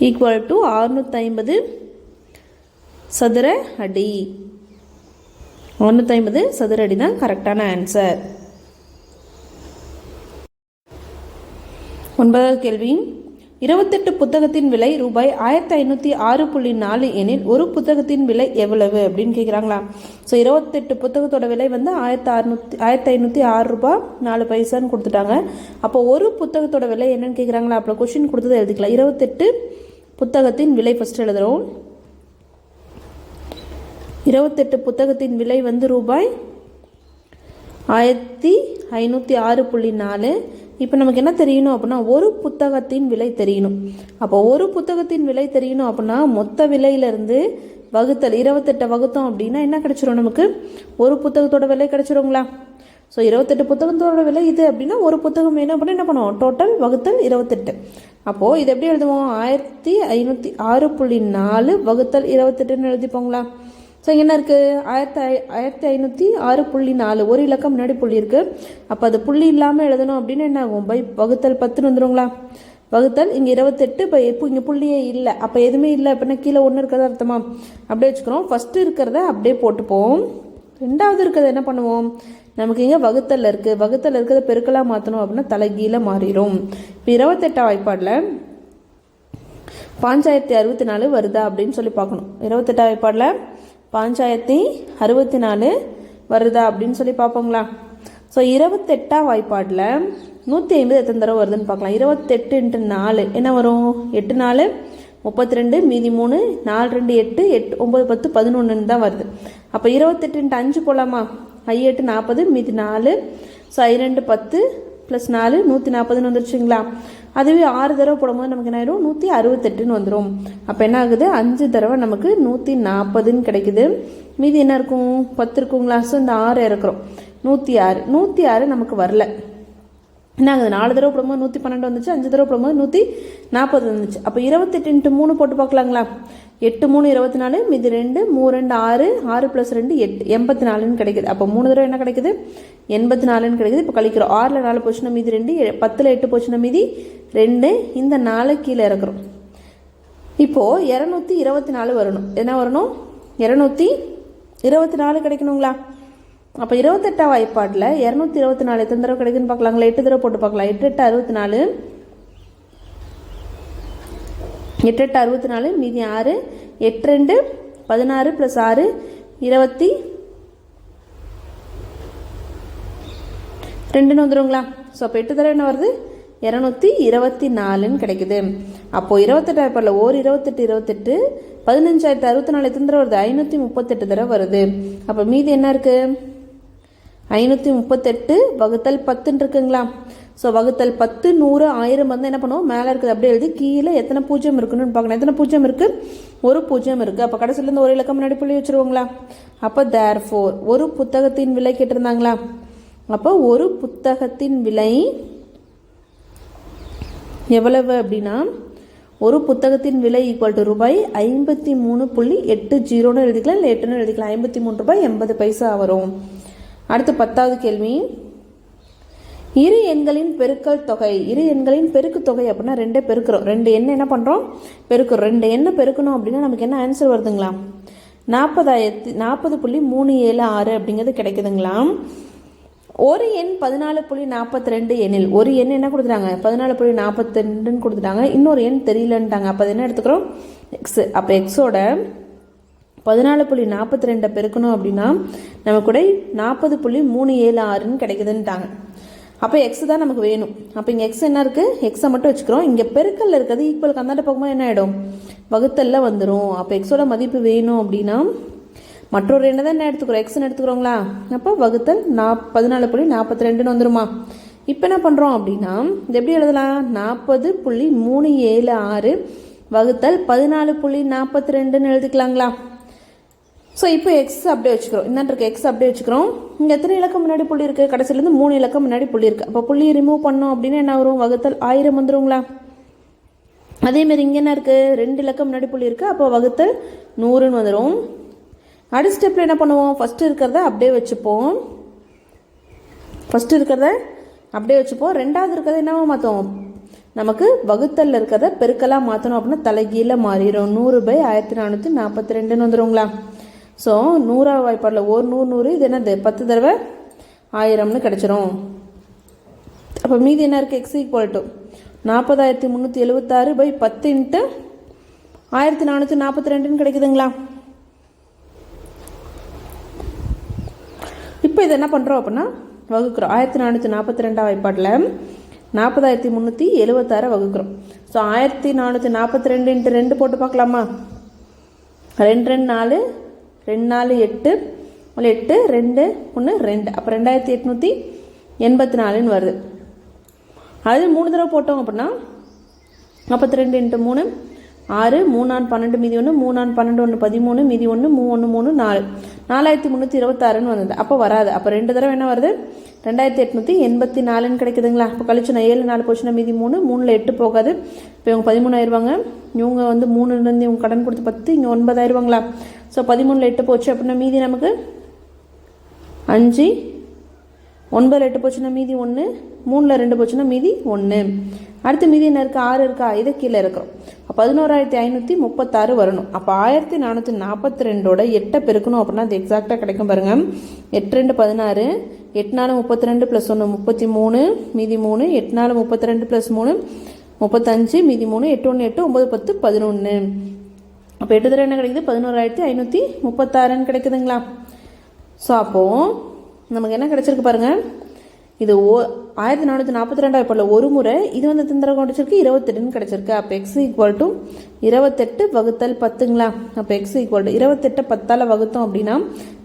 ஈக்குவல் டு 650 சதுர அடி. 650 சதுர அடி தான் கரெக்டான ஆன்சர். 9வது கேள்வி, 28 புத்தகத்தின் விலை ரூபாய் 1506.4 எனில் ஒரு புத்தகத்தின் விலை எவ்வளவு அப்படின்னு கேட்குறாங்களா. ஸோ 28 புத்தகத்தோட விலை வந்து 1506 ரூபாய் 4 பைசான்னு கொடுத்துட்டாங்க. அப்போ ஒரு புத்தகத்தோட விலை என்னன்னு கேட்குறாங்களா. அப்போ கொஸ்டின் கொடுத்ததை எழுதிக்கலாம். 28 புத்தகத்தின் விலை ஃபஸ்ட் எழுதுகிறோம். 28 புத்தகத்தின் விலை வந்து ரூபாய் 1506.4. இப்போ நமக்கு என்ன தெரியணும் அப்படின்னா ஒரு புத்தகத்தின் விலை தெரியணும். அப்போ ஒரு புத்தகத்தின் விலை தெரியணும் அப்படின்னா மொத்த விலையிலேருந்து வகுத்தல் 28 வகுத்தோம் அப்படின்னா என்ன கிடைச்சிரும், நமக்கு ஒரு புத்தகத்தோட விலை கிடைச்சிருங்களா. ஸோ 28 புத்தகத்தோட விலை இது அப்படின்னா ஒரு புத்தகம் வேணும் அப்படின்னா என்ன பண்ணுவோம், டோட்டல் வகுத்தல் 28. அப்போது இது எப்படி எழுதுவோம், 1506.4 வகுத்தல் 28ன்னு எழுதிப்போங்களா. ஸோ என்ன இருக்குது, 1506.4 ஒரு இலக்கம் முன்னாடி புள்ளி இருக்குது. அப்போ அது புள்ளி இல்லாமல் எழுதணும் அப்படின்னு என்ன ஆகும், வகுத்தல் 10ன்னு வந்துடுங்களா. வகுத்தல் இங்கே 28. இப்போ இங்கே புள்ளியே இல்லை, அப்போ எதுவுமே இல்லை அப்படின்னா கீழே ஒன்று இருக்கிறதா அர்த்தமா. அப்படியே வச்சுக்கிறோம். ஃபஸ்ட்டு இருக்கிறத அப்படியே போட்டுப்போம். ரெண்டாவது இருக்கிறத என்ன பண்ணுவோம், நமக்கு இங்கே வகுத்தல் இருக்குது. வகுத்தல் இருக்கிறத பெருக்கலாக மாற்றணும் அப்படின்னா தலைகீழ மாறிடும். இப்போ 28ஆம் வாய்ப்பாடில் 5064 வருதா அப்படின்னு சொல்லி பார்க்கணும். 28ஆம் வாய்ப்பாடில் 5064 வருதா அப்படின்னு சொல்லி பார்ப்போங்களா. ஸோ 28ஆம் வாய்ப்பாடில் 150 எத்தனை தடவை வருதுன்னு பார்க்கலாம். 28 × 4 என்ன வரும், 8 4 32, மீதி 3, 4 2 8, 8 9 10 11 தான் வருது. அப்போ 28 × 5 போகலாமா. 8 40, மீதி 4, ஸோ 2 10 + 4 140ன்னு வந்துருச்சுங்களா. அதுவே 6 தடவை போடும்போது நமக்கு என்ன ஆயிடும், 168ன்னு வந்துடும். அப்போ என்ன ஆகுது, 5 தடவை நமக்கு 140ன்னு கிடைக்குது. மீதி என்ன இருக்கும், 10 இருக்குங்களா. ஸோ இந்த 6 இறக்குறோம், 106 நமக்கு வரல. என்ன ஆகுது, 4 தடவை போடும்போது 112 வந்துச்சு, 5 தடவை போடும்போது 140 வந்துச்சு. அப்போ 28 × 3 போட்டு பார்க்கலாங்களா. 8 3 24, மீதி 2 3 2 6, 6 + 2 8 84ன்னு கிடைக்குது. அப்போ 3 தடவை என்ன கிடைக்குது, 84ன்னு கிடைக்குது. இப்போ கழிக்கிறோம். 6ல் 4 போச்சுன்னா மீதி 2, 10ல் 8 போச்சுன்னா மீதி 2, இந்த 4 கீழே இறக்குறோம். இப்போது 224 வரணும். என்ன வரணும், 224 கிடைக்கணுங்களா. அப்போ 28ஆம் வாய்ப்பாடில் 224 எத்தனை தடவை கிடைக்குன்னு பார்க்கலாங்களா. 8 தடவை போட்டு பார்க்கலாம். 8 8 64, 8 8 64, மீதி 6, 8 2 16 + 6 22ன்னு வந்துடுங்களா. ஸோ அப்போ 8 தடவை என்ன வருது, 224ன்னு கிடைக்குது. அப்போது 28ஆம் வாய்ப்பாடில் ஓர் 28 28, 15064 எத்தனை தடவை வருது, 538 தடவை வருது. அப்போ மீதி என்ன இருக்குது, 538 வகுத்தல் 10ன்னு இருக்குங்களா. ஸோ வகுத்தல் 10 100 1000 வந்து என்ன பண்ணுவோம், மேலே இருக்குது அப்படியே எழுதி கீழே எத்தனை பூஜ்ஜியம் இருக்குன்னு பார்க்கணும். எத்தனை பூஜ்ஜியம் இருக்குது, ஒரு பூஜ்ஜியம் இருக்குது. அப்போ கடைசியிலேருந்து ஒரு இலக்கம் முன்னாடி புள்ளி வச்சுருவோங்களா. அப்போ therefore ஒரு புத்தகத்தின் விலை கேட்டிருந்தாங்களா. அப்போ ஒரு புத்தகத்தின் விலை எவ்வளவு அப்படின்னா, ஒரு புத்தகத்தின் விலை ஈக்குவல் டு ரூபாய் 53.80ன்னு எழுதிக்கலாம், இல்லை 8ன்னு எழுதிக்கலாம். 53 ரூபாய் 80 பைசா வரும். அடுத்து 10வது கேள்வி, இரு எண்களின் பெருக்கல் தொகை. இரு எண்களின் பெருக்கு தொகை அப்படின்னா 2 பெருக்கிறோம். 2 எண்ணை என்ன பண்ணுறோம், பெருக்கிறோம். 2 எண்ணை பெருக்கணும் அப்படின்னா நமக்கு என்ன ஆன்சர் வருதுங்களா, 40.376 அப்படிங்கிறது கிடைக்குதுங்களா. ஒரு எண் 14.42 எண்ணில் ஒரு எண் என்ன கொடுத்துட்டாங்க, 14.42ன்னு கொடுத்துட்டாங்க. இன்னொரு எண் தெரியலன்ட்டாங்க. அப்போ அது என்ன எடுத்துக்கிறோம், எக்ஸ். அப்போ எக்ஸோட 14.42 பெருக்கணும் அப்படின்னா நமக்கு கூட 40.376ன்னு கிடைக்குதுன்ட்டாங்க. அப்போ எக்ஸ் தான் நமக்கு வேணும். அப்போ இங்கே எக்ஸ் என்ன இருக்குது, எக்ஸை மட்டும் வச்சுக்கிறோம். இங்கே பெருக்கல்ல இருக்கிறது ஈக்குவலுக்கு அந்தாண்ட போகும்போது என்ன ஆகிடும், வகுத்தல்ல வந்துடும். அப்போ எக்ஸோட மதிப்பு வேணும் அப்படின்னா மற்றொரு எண்ணை தான் என்ன எடுத்துக்கிறோம், எக்ஸ்ன்னு எடுத்துக்கிறோங்களா. அப்போ வகுத்தல் 14.42ன்னு வந்துடுமா. இப்போ என்ன பண்ணுறோம் அப்படின்னா இது எப்படி எழுதலாம், 40.376 வகுத்தல் 14.42ன்னு எழுதிக்கலாங்களா. ஸோ இப்போ எக்ஸ் அப்படியே வச்சுக்கிறோம். என்னன்னு இருக்குது, எக்ஸ் அப்படியே வச்சுக்கிறோம். இங்கே எத்தனை இலக்கம் முன்னாடி புள்ளி இருக்குது, கடைசியிலேருந்து 3 இலக்கம் முன்னாடி புள்ளி இருக்குது. அப்போ புள்ளி ரிமூவ் பண்ணோம் அப்படின்னா என்ன வரும், வகுத்தல் 1000 வந்துடுங்களா. அதேமாரி இங்கே என்ன இருக்குது, 2 இலக்கம் முன்னாடி புள்ளி இருக்குது. அப்போ வகுத்தல் 100ன்னு வந்துடும். அடுத்த ஸ்டெப்பில் என்ன பண்ணுவோம், ஃபஸ்ட்டு இருக்கிறத அப்படியே வச்சுப்போம். ரெண்டாவது இருக்கிறத என்னவோ மாற்றோம், நமக்கு வகுத்தல் இருக்கிறத பெருக்கலாக மாற்றணும் அப்படின்னா தலைகீழ மாறிடும். 100/1442 வந்துடுங்களா. ஸோ 100ஆவது வாய்ப்பாடில் ஒரு 100 இது என்னது 10 தடவை 1000ன்னு கிடச்சிரும். அப்போ மீதி என்ன இருக்குது? X equal to 40,376/10 × 1442 கிடைக்குதுங்களா. இப்போ இது என்ன பண்ணுறோம் அப்படின்னா வகுக்கிறோம். 1442 வாய்ப்பாட்டில் 40,376 வகுக்கிறோம். ஸோ 1442 × 2 போட்டு பார்க்கலாமா? 2 2 4 2 4 8 8 2 1 2. அப்போ 2884ன்னு வருது. அது 3 தடவை போட்டோம் அப்படின்னா 42 × 3 6 3 ஆன் 12 மீதி 1 3 ஆன் 12 1 13 மீதி 1 3 1 3 4 4326ன்னு வந்தது. அப்போ வராது. அப்போ 2 தடவை என்ன வருது? 2884ன்னு கிடைக்குதுங்களா. அப்போ கழிச்சு நான் 7 4 போச்சுன்னா மீதி 3 3ல் 8 போகாது. இப்போ இவங்க 13 ஆயிடுவாங்க. இவங்க வந்து 3லேருந்து இவங்க கடன் கொடுத்து 10 இங்கே 9 ஆயிடுவாங்களா. ஸோ 13ல் 8 போச்சு அப்படின்னா மீதி நமக்கு 5 9ல் 8 போச்சுன்னா மீதி 1 3ல் 2 போச்சுன்னா மீதி 1. அடுத்து மீதி என்ன இருக்குது? 6 இருக்கா. இது கீழே இருக்கிறோம். அப்போ 11,536 வரணும். அப்போ 1442ஓட 8 பெருக்கணும் அப்படின்னா அது எக்ஸாக்டாக கிடைக்கும் பாருங்கள். 8 2 16 8 4 32 + 1 33 மீதி 3 8 4 32 + 3 35 மீதி 3 8 1 8 9 10 11. அப்போ 8 தடவை என்ன கிடைக்குது? 11,536ன்னு கிடைக்குதுங்களா. ஸோ அப்போது நமக்கு என்ன கிடைச்சிருக்கு பாருங்கள். இது 1442 வாய்ப்பாடில் ஒரு முறை இது வந்து எத்தனை தடவை கிடைச்சிருக்கு? 28ன்னு கிடைச்சிருக்கு. அப்போ எக்ஸ் ஈக்குவல் டு 28 வகுத்தல் 10ங்களா. அப்போ எக்ஸ் ஈக்குவல் டு 28 10ஆல் வகுத்தோம் அப்படின்னா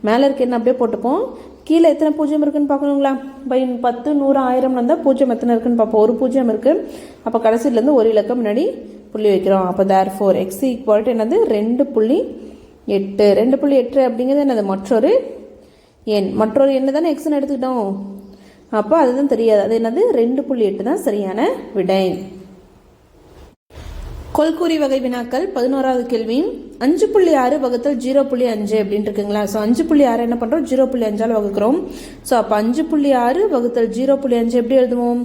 மேலே இருக்க என்ன அப்படியே போட்டுப்போம். கீழே எத்தனை பூஜ்ஜியம் இருக்குன்னு பார்க்கணுங்களா. பை 10 100 1000 இருந்தால் பூஜ்ஜியம் எத்தனை இருக்குன்னு பார்ப்போம். ஒரு பூஜ்ஜியம் இருக்குது. அப்போ கடைசியிலேருந்து ஒரு இலக்கம் முன்னாடி புள்ளி வைக்கிறோம். அப்போ therefore எக்ஸ் ஈக்குவல் டு என்னது? 2.8. 2.8 அப்படிங்கிறது என்னது? மற்றொரு எண். மற்றொரு எண்ணு தானே எக்ஸ்ன்னு எடுத்துக்கிட்டோம். அப்போ அதுதான் தெரியாது. அது என்னது? 2.8 தான் சரியான விடை. கொள்கூறி வகை வினாக்கள் 11வது கேள்வி 5.6 வகுத்தல் 0.5 அப்படின்ட்டு இருக்குங்களா. ஸோ 5.6 என்ன பண்ணுறோம்? 0.5ஆல் வகுக்கிறோம். ஸோ அப்போ 5.6 வகுத்தல் 0.5 எப்படி எழுதுவோம்?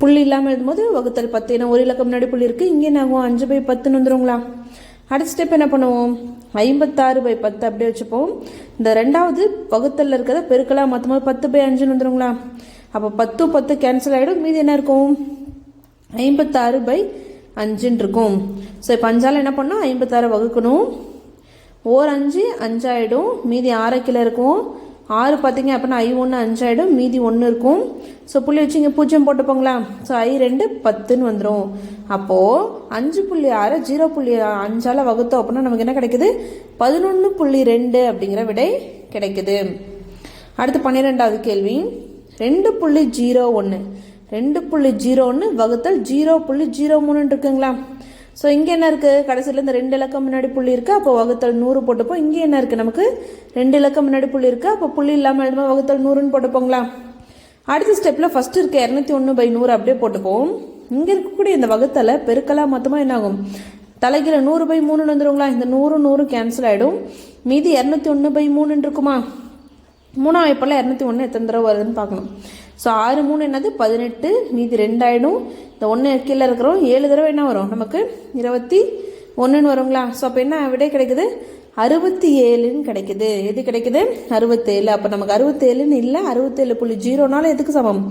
புள்ளி இல்லாமல் எழுதும்போது வகுத்தல் 10. ஏன்னா ஒரு இலக்கம் முன்னாடி புள்ளி இருக்குது. இங்கே என்ன ஆகும்? 5/10ன்னு வந்துடுங்களா. அடுத்த ஸ்டெப் என்ன பண்ணுவோம்? 56/10 அப்படியே வச்சுப்போம். இந்த ரெண்டாவது வகுத்தலில் இருக்கிறத பெருக்கலாம் மொத்தமாக 10/5ன்னு வந்துடுங்களா. அப்போ 10 10 கேன்சல் ஆகிடும். மீதி என்ன இருக்கும்? 56/5ன்னு இருக்கும். ஸோ இப்போ 5ஆல் என்ன பண்ணோம்? 56 வகுக்கணும். ஓர் 5 5 ஆகிடும். மீதி 6 கீழே இருக்கும். 6 பார்த்தீங்க அப்படின்னா I1 5 ஆகிடும். மீதி 1 இருக்கும். ஸோ புள்ளி வச்சு இங்கே 0 போட்டுப்போங்களா. ஸோ I2 10ன்னு வந்துடும். அப்போது 5.6 0.5ஆல் வகுத்தோம் அப்படின்னா நமக்கு என்ன கிடைக்குது? 11.2 அப்படிங்கிற விடை கிடைக்குது. அடுத்து 12வது கேள்வி 2.01 2.01 வகுத்தல் 0.03 இருக்குங்களா. ஸோ இங்கே என்ன இருக்குது? கடைசியில் இந்த 2 இலக்கம் முன்னாடி புள்ளி இருக்குது. அப்போ வகுத்தல் 100 போட்டுப்போம். இங்கே என்ன இருக்குது? நமக்கு 2 இலக்கம் முன்னாடி புள்ளி இருக்குது. அப்போ புள்ளி இல்லாமல் எழுதுமா வகுத்தல் 100ன்னு போட்டுப்போங்களா. அடுத்த ஸ்டெப்பில் ஃபஸ்ட்டு இருக்க 201/100 அப்படியே போட்டுப்போம். இங்கே இருக்கக்கூடிய இந்த வகுத்தலை பெருக்கலாம் மொத்தமாக என்ன ஆகும்? தலைகீழ 100/3 வந்துடுங்களா. இந்த 100 100 கேன்சல் ஆகிடும். மீதி 201/3 இருக்குமா. 3ஆம் வாய்ப்பாடில் 201 எத்தனை தடவை வருதுன்னு பார்க்கணும். ஸோ 6 3 என்னது? 18. மீதி 2 ஆகிடும். இந்த 1 கீழே இருக்கிறோம். 7 தடவை என்ன வரும்? நமக்கு 21ன்னு வருங்களா. ஸோ அப்போ என்ன விடை கிடைக்குது? 67ன்னு கிடைக்குது. எது கிடைக்குது? 67. அப்போ நமக்கு 67ன்னு இல்லை, 67.0னால எதுக்கு சமம்?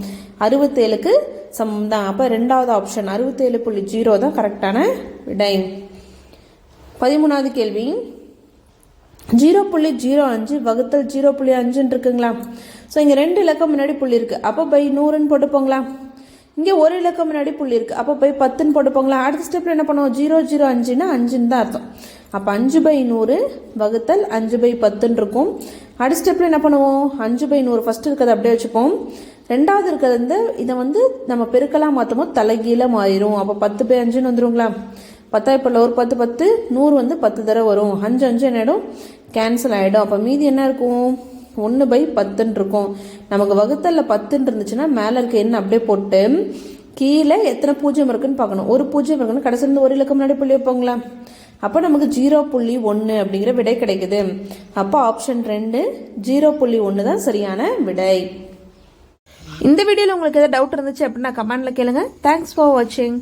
67க்கு சமம் தான். அப்போ ரெண்டாவது ஆப்ஷன் 67.0 தான் கரெக்டான விடை. 13வது கேள்வி 0.05 வகுத்தல் 0.5 இருக்குங்களா. ஸோ இங்கே 2 இலக்கம் முன்னாடி புள்ளி இருக்குது. அப்போ பை 100ன்னு போட்டுப்போங்களா. இங்கே ஒரு இலக்கம் முன்னாடி புள்ளி இருக்குது. அப்போ பை 10ன்னு போட்டுப்போங்களா. அடுத்த ஸ்டெப்பில் என்ன பண்ணுவோம்? 0.05ன்னா 5ன்னு தான் அர்த்தம். அப்போ 5/100 வகுத்தல் 5/10ன்னு இருக்கும். அடுத்த ஸ்டெப்பில் என்ன பண்ணுவோம்? 5/100 ஃபஸ்ட்டு இருக்கிறத அப்படியே வச்சுப்போம். ரெண்டாவது இருக்கிறது வந்து இதை வந்து நம்ம பெருக்கலாம் மாற்றமோ தலைகீழ மாறிடும். அப்போ 10/5ன்னு வந்துடுங்களா. 10 இப்போ ஒரு 10 10 100 வந்து 10 தடவை வரும். 5 5 என்ன ஆகிடும்? கேன்சல் ஆகிடும். அப்போ மீதி என்ன இருக்கும்? 1/10ன்னு இருக்கும். நமக்கு வகுத்தலில் 10ன்னு இருந்துச்சுன்னா மேலே இருக்க எண்ணெய் அப்படியே போட்டு கீழே எத்தனை பூஜ்ஜியம் இருக்குன்னு பார்க்கணும். ஒரு பூஜ்ஜியம் இருக்குன்னு கடைசியிலேருந்து ஒரு இலக்கம் முன்னாடி புள்ளி வைப்போங்களா. அப்போ நமக்கு 0.1 அப்படிங்கிற விடை கிடைக்குது. அப்போ ஆப்ஷன் 2 0.1 தான் சரியான விடை. இந்த வீடியோவில் உங்களுக்கு ஏதாவது டவுட் இருந்துச்சு அப்படின்னா கமெண்ட்டில் கேளுங்க. தேங்க்ஸ் ஃபார் வாட்சிங்.